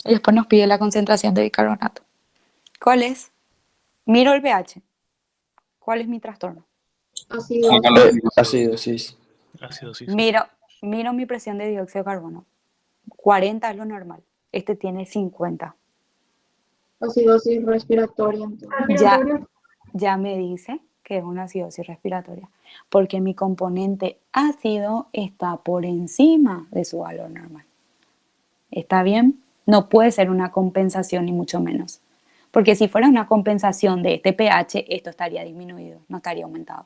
Y después nos pide la concentración de bicarbonato. ¿Cuál es? Miro el pH. ¿Cuál es mi trastorno? Acidosis. Acidosis. Miro mi presión de dióxido de carbono. 40 es lo normal. Este tiene 50. Acidosis respiratoria. Ya me dice que es una acidosis respiratoria. Porque mi componente ácido está por encima de su valor normal. ¿Está bien? No puede ser una compensación ni mucho menos. Porque si fuera una compensación de este pH, esto estaría disminuido, no estaría aumentado.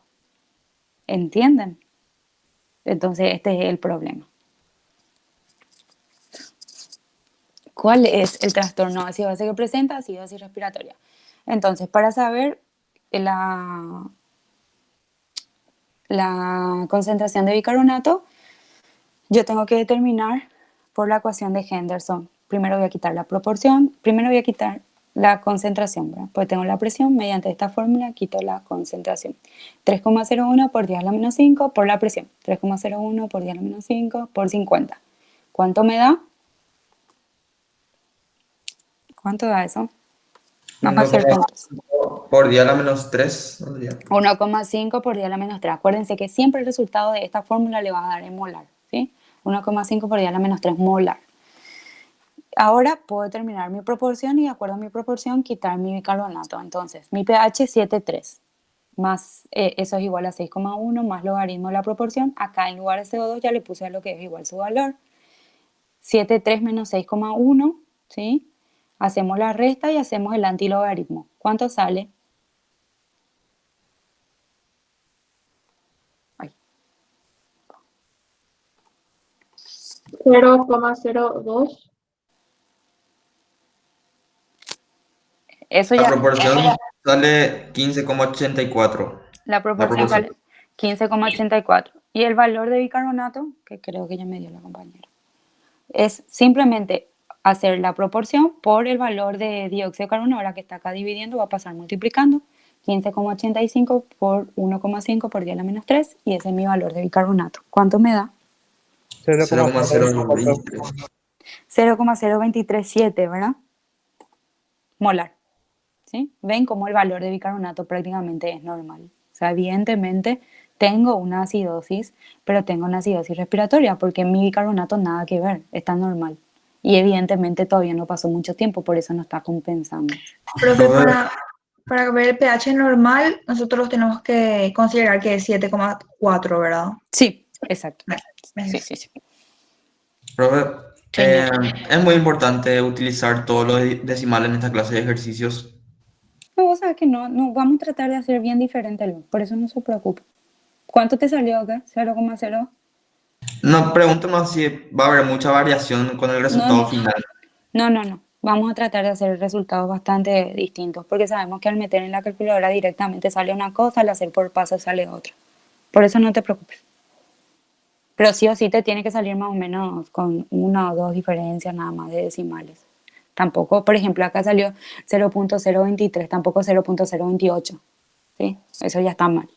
¿Entienden? Entonces este es el problema. ¿Cuál es el trastorno ácido base que presenta? Acidosis respiratoria. Entonces, para saber la concentración de bicarbonato, yo tengo que determinar por la ecuación de Henderson. Primero voy a quitar la proporción, primero voy a quitar la concentración, ¿verdad? Pues tengo la presión, mediante esta fórmula quito la concentración. 3,01 por 10 a la menos 5 por la presión. 3,01 por 10 a la menos 5 por 50. ¿Cuánto me da? ¿Cuánto da eso? Vamos a hacer juntos. Por día a la menos 3. 1,5 por 10 a la menos 3. Acuérdense que siempre el resultado de esta fórmula le va a dar en molar, ¿sí? 1,5 por 10 a la menos 3 molar. Ahora puedo determinar mi proporción y de acuerdo a mi proporción quitar mi bicarbonato. Entonces, mi pH 7,3 más eso es igual a 6,1 más logaritmo de la proporción. Acá en lugar de CO2 ya le puse lo que es igual su valor. 7,3 menos 6,1, ¿sí? Hacemos la resta y hacemos el antilogaritmo. ¿Cuánto sale? 0,02. Eso La ya, proporción sale 15,84. la proporción sale 15,84. Y el valor de bicarbonato, que creo que ya me dio la compañera, es simplemente hacer la proporción por el valor de dióxido de carbono. Ahora que está acá dividiendo, va a pasar multiplicando. 15,85 por 1,5 por 10 a la menos 3. Y ese es mi valor de bicarbonato. ¿Cuánto me da? 0,023. 0,0237, ¿verdad? Molar. ¿Sí? ¿Ven cómo el valor de bicarbonato prácticamente es normal? O sea, evidentemente tengo una acidosis, pero tengo una acidosis respiratoria porque mi bicarbonato nada que ver, está normal. Y evidentemente todavía no pasó mucho tiempo, por eso no está compensando. Profe, Profe, para ver el pH normal, nosotros tenemos que considerar que es 7,4, ¿verdad? Sí, exacto. Bien. Sí, sí, sí. profe, Señor. es muy importante utilizar todos los decimales en esta clase de ejercicios. No, vos sabés que no, vamos a tratar de hacer bien diferente, por eso no se preocupe. ¿Cuánto te salió acá? ¿0,0? No, pregunto más si va a haber mucha variación con el No, resultado no. final. No. Vamos a tratar de hacer resultados bastante distintos, porque sabemos que al meter en la calculadora directamente sale una cosa, al hacer por paso sale otra. Por eso no te preocupes. Pero sí o sí te tiene que salir más o menos con 1 o 2 diferencias nada más de decimales. Tampoco, por ejemplo, acá salió 0,023, tampoco 0,028. ¿Sí? Eso ya está mal.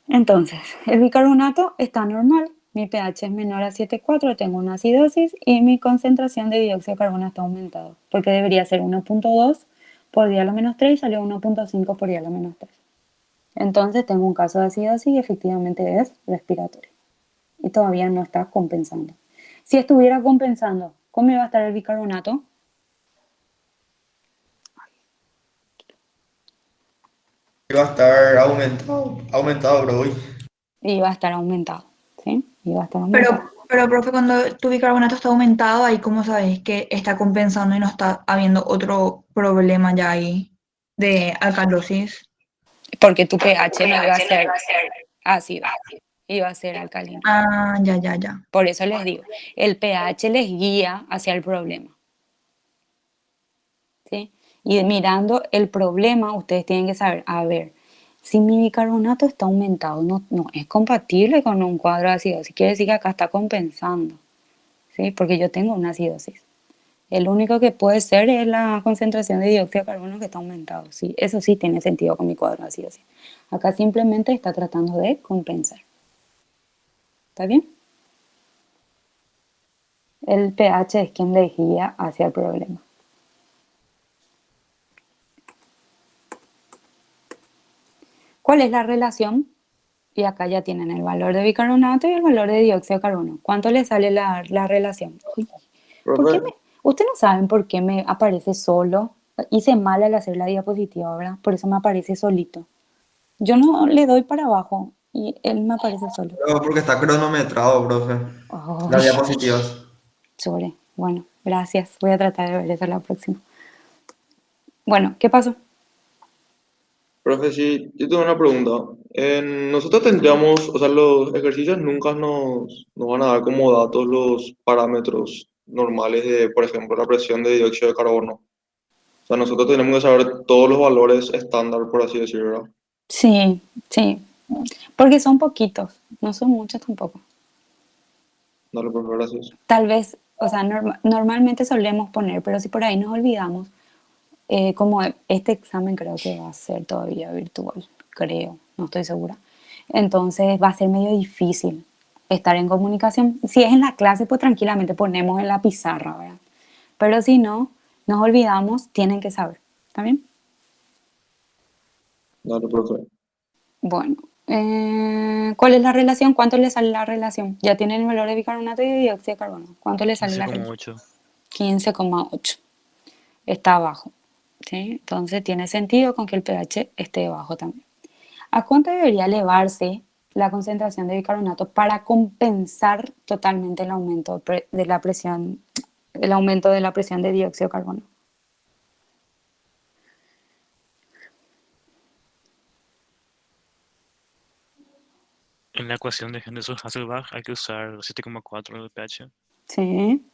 Entonces, el bicarbonato está normal, mi pH es menor a 7,4, tengo una acidosis y mi concentración de dióxido de carbono está aumentado, porque debería ser 1,2 por día a lo menos 3 y salió 1,5 por día a lo menos 3. Entonces tengo un caso de acidosis y efectivamente es respiratorio. Y todavía no está compensando. Si estuviera compensando, ¿cómo iba a estar el bicarbonato? Va a estar aumentado, bro. Iba a estar aumentado, ¿sí? Iba a estar aumentado. Pero, profe, cuando tu bicarbonato está aumentado, ahí cómo sabes que está compensando y no está habiendo otro problema ya ahí de alcalosis. Porque tu pH no iba a ser ácido, iba a ser alcalino. Ah, ya. Por eso les digo, el pH les guía hacia el problema. ¿Sí? Y mirando el problema, ustedes tienen que saber, a ver, si mi bicarbonato está aumentado, no es compatible con un cuadro de acidosis. Quiere decir que acá está compensando, ¿sí? Porque yo tengo una acidosis. El único que puede ser es la concentración de dióxido de carbono que está aumentado. Sí, eso sí tiene sentido con mi cuadro de acidosis. Acá simplemente está tratando de compensar. ¿Está bien? El pH es quien le guía hacia el problema. ¿Cuál es la relación? Y acá ya tienen el valor de bicarbonato y el valor de dióxido de carbono. ¿Cuánto le sale la relación? Uy, ¿por qué ustedes no saben por qué me aparece solo? Hice mal al hacer la diapositiva, ¿verdad? Por eso me aparece solito. Yo no le doy para abajo y él me aparece solo. Pero porque está cronometrado, profe. Las diapositivas. Sobre. Bueno, gracias. Voy a tratar de ver eso la próxima. Bueno, ¿qué pasó? Profe, sí, yo tengo una pregunta. Nosotros tendríamos, o sea, los ejercicios nunca nos van a dar como datos los parámetros normales de, por ejemplo, la presión de dióxido de carbono. O sea, nosotros tenemos que saber todos los valores estándar, por así decirlo, ¿verdad? Sí. Porque son poquitos, no son muchos tampoco. Dale, profe, gracias. Tal vez, o sea, normalmente solemos poner, pero si por ahí nos olvidamos, como este examen creo que va a ser todavía virtual, creo, no estoy segura. Entonces va a ser medio difícil estar en comunicación. Si es en la clase, pues tranquilamente ponemos en la pizarra, ¿verdad? Pero si no, nos olvidamos, tienen que saber. ¿Está bien? Dale, profe. Bueno, ¿cuál es la relación? ¿Cuánto le sale la relación? Ya tienen el valor de bicarbonato y de dióxido de carbono. ¿Cuánto le sale la relación? 15,8. Está bajo. ¿Sí? Entonces tiene sentido con que el pH esté bajo también. ¿A cuánto debería elevarse la concentración de bicarbonato para compensar totalmente el aumento de la presión, el aumento de la presión de dióxido de carbono? En la ecuación de Henderson-Hasselbalch hay que usar 7,4 de pH. Sí.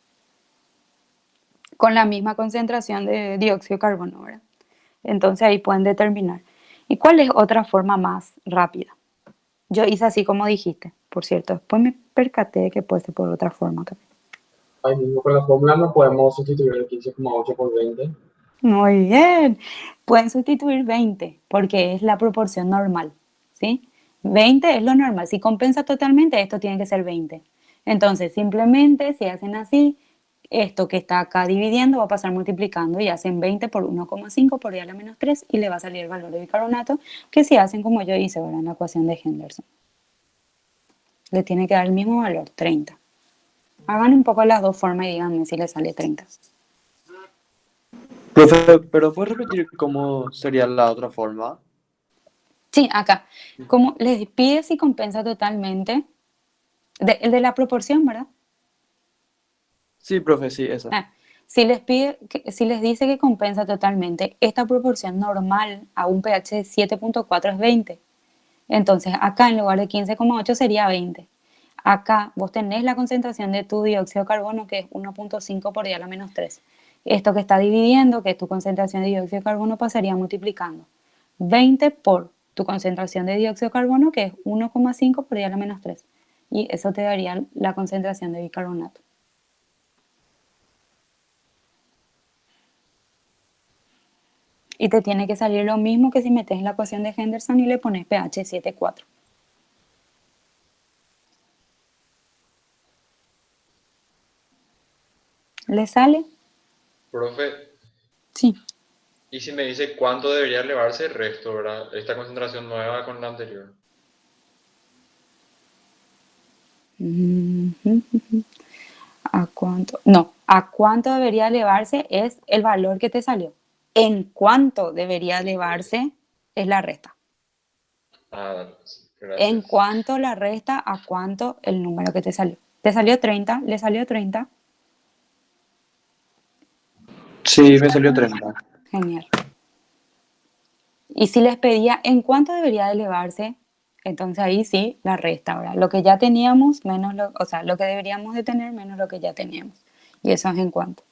Con la misma concentración de dióxido de carbono, ¿verdad? Entonces ahí pueden determinar. ¿Y cuál es otra forma más rápida? Yo hice así como dijiste, por cierto. Después me percaté de que puede ser por otra forma también. Ahí mismo con la fórmula no podemos sustituir el 15,8 por 20. Muy bien. Pueden sustituir 20 porque es la proporción normal, ¿sí? 20 es lo normal. Si compensa totalmente, esto tiene que ser 20. Entonces, simplemente si hacen así, esto que está acá dividiendo va a pasar multiplicando y hacen 20 por 1,5 por día a la menos 3 y le va a salir el valor de bicarbonato, que si hacen como yo hice ahora en la ecuación de Henderson. Le tiene que dar el mismo valor, 30. Hagan un poco las dos formas y díganme si les sale 30. Profe, ¿pero puedes repetir cómo sería la otra forma? Sí, acá. Como les pide si compensa totalmente, el de la proporción, ¿verdad? Sí, profe, sí, esa. Si les pide, si les dice que compensa totalmente, esta proporción normal a un pH de 7.4 es 20. Entonces, acá en lugar de 15,8 sería 20. Acá vos tenés la concentración de tu dióxido de carbono, que es 1.5 por 10 a la menos 3. Esto que está dividiendo, que es tu concentración de dióxido de carbono, pasaría multiplicando 20 por tu concentración de dióxido de carbono, que es 1,5 por 10 a la menos 3. Y eso te daría la concentración de bicarbonato. Y te tiene que salir lo mismo que si metes en la ecuación de Henderson y le pones pH 7,4. ¿Le sale? Profe, Sí. ¿y si me dice cuánto debería elevarse el resto, verdad? Esta concentración nueva con la anterior. ¿A cuánto? No, ¿a cuánto debería elevarse? Es el valor que te salió. ¿En cuánto debería elevarse? Es la resta. Ah, gracias. ¿En cuánto la resta a cuánto el número que te salió? ¿Te salió 30? ¿Le salió 30? Sí, me salió 30. Genial. Y si les pedía en cuánto debería de elevarse, entonces ahí sí, la resta, ¿verdad? Lo que ya teníamos menos o sea, lo que deberíamos de tener menos lo que ya teníamos. Y eso es en cuánto.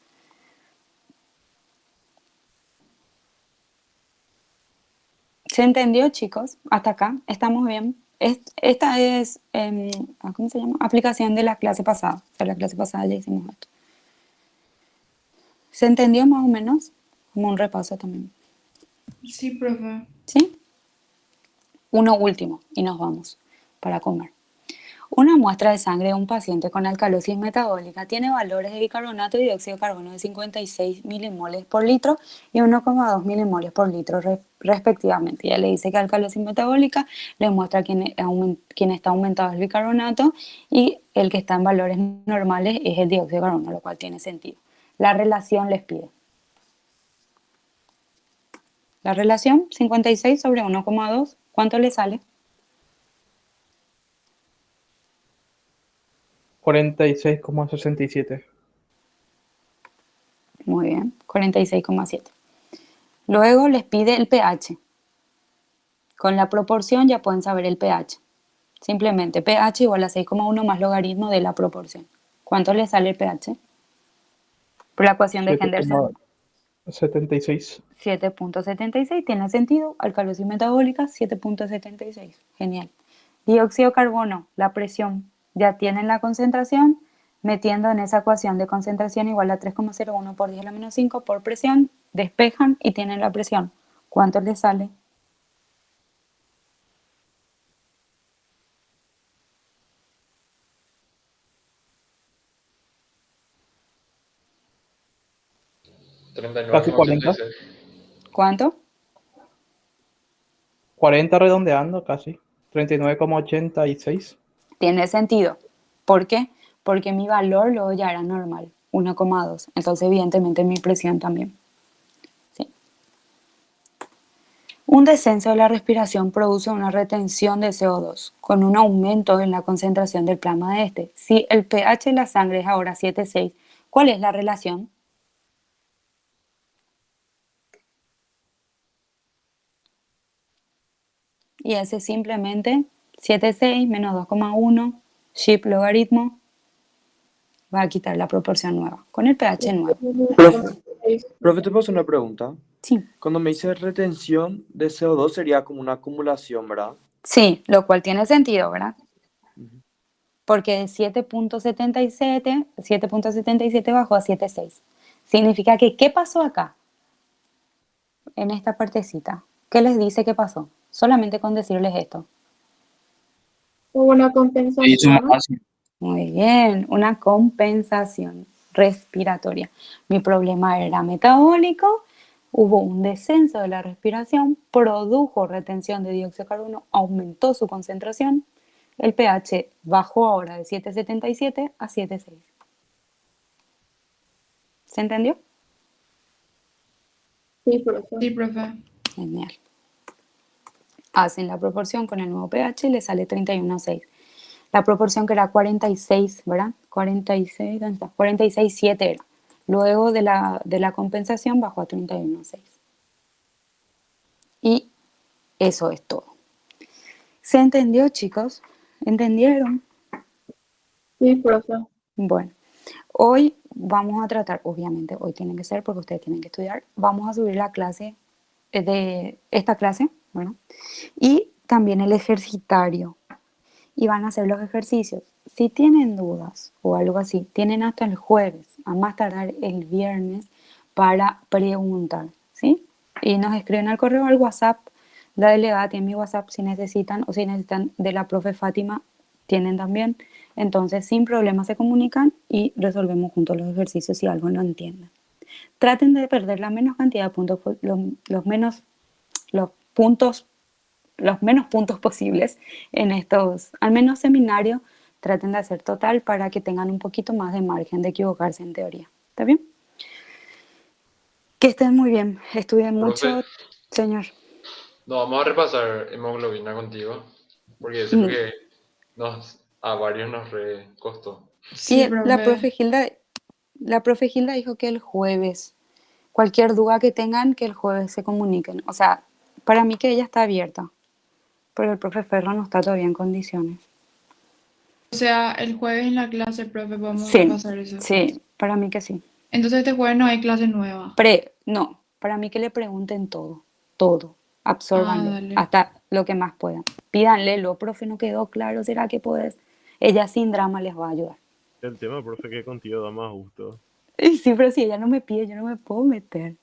¿Se entendió, chicos? Hasta acá, ¿estamos bien? Esta es, ¿cómo se llama? Aplicación de la clase pasada. O sea, la clase pasada ya hicimos esto. ¿Se entendió más o menos? Como un repaso también. Sí, profe. ¿Sí? Uno último y nos vamos para comer. Una muestra de sangre de un paciente con alcalosis metabólica tiene valores de bicarbonato y dióxido de carbono de 56 milimoles por litro y 1,2 milimoles por litro respectivamente. Ya le dice que alcalosis metabólica le muestra quién está aumentado el bicarbonato y el que está en valores normales es el dióxido de carbono, lo cual tiene sentido. La relación les pide. La relación 56 sobre 1,2, ¿cuánto le sale? 46,67. Muy bien, 46,7. Luego les pide el pH. Con la proporción ya pueden saber el pH. Simplemente pH igual a 6,1 más logaritmo de la proporción. ¿Cuánto les sale el pH? Por la ecuación de Henderson. 76. 7.76, tiene sentido. Alcalosis metabólica, 7.76. Genial. Dióxido de carbono, la presión. Ya tienen la concentración, metiendo en esa ecuación de concentración igual a 3,01 por 10 a la menos 5 por presión, despejan y tienen la presión. ¿Cuánto les sale? Casi 40. ¿Cuánto? 40 redondeando casi. 39,86. Tiene sentido. ¿Por qué? Porque mi valor luego ya era normal, 1,2. Entonces, evidentemente, mi presión también. ¿Sí? Un descenso de la respiración produce una retención de CO2 con un aumento en la concentración del plasma de este. Si el pH de la sangre es ahora 7,6, ¿cuál es la relación? Y ese simplemente 7,6 menos 2,1, ship logaritmo, va a quitar la proporción nueva, con el pH nuevo. Profe, ¿te puedo hacer una pregunta? Sí. Cuando me dice retención de CO2 sería como una acumulación, ¿verdad? Sí, lo cual tiene sentido, ¿verdad? Porque de 7.77 bajó a 7,6. Significa que, ¿qué pasó acá? En esta partecita. ¿Qué les dice que pasó? Solamente con decirles esto. Hubo una compensación. Muy bien, una compensación respiratoria. Mi problema era metabólico, hubo un descenso de la respiración, produjo retención de dióxido de carbono, aumentó su concentración. el pH bajó ahora de 7,77 a 7,6. ¿Se entendió? Sí, profe. Sí, profe. Genial. Hacen la proporción con el nuevo pH y le sale 31,6. La proporción que era 46, ¿verdad? 46, ¿dónde está? 46,7 era. Luego de la compensación bajó a 31,6. Y eso es todo. ¿Se entendió, chicos? ¿Entendieron? Sí, profe. Bueno, hoy vamos a tratar, obviamente, hoy tiene que ser porque ustedes tienen que estudiar, vamos a subir la clase de esta clase, bueno, y también el ejercitario. Y van a hacer los ejercicios. Si tienen dudas o algo así, tienen hasta el jueves, a más tardar el viernes, para preguntar, ¿sí? Y nos escriben al correo, al WhatsApp. La delegada tiene mi WhatsApp si necesitan, o si necesitan de la profe Fátima, tienen también. Entonces, sin problema se comunican y resolvemos juntos los ejercicios si algo no entienden. Traten de perder la menos cantidad de puntos, los menos puntos posibles en estos, al menos seminarios, traten de hacer total para que tengan un poquito más de margen de equivocarse en teoría. ¿Está bien? Que estén muy bien. Estudien mucho, Profe, señor. no, vamos a repasar hemoglobina contigo, porque siento que a varios nos re costó. Sí, Y la profe. profe Gilda dijo que el jueves, cualquier duda que tengan, que el jueves se comuniquen. O sea, para mí que ella está abierta, pero el profe Ferro no está todavía en condiciones. O sea, el jueves en la clase, profe, vamos a Sí, repasar eso. sí, para mí que sí. Entonces este jueves no hay clase nueva. No, para mí que le pregunten todo, absórbanle, Dale. hasta lo que más puedan. Pídanle, lo profe no quedó claro, ¿será que puedes? Ella sin drama les va a ayudar. El tema, profe, que contigo da más gusto. Y sí, pero si ella no me pide, yo no me puedo meter.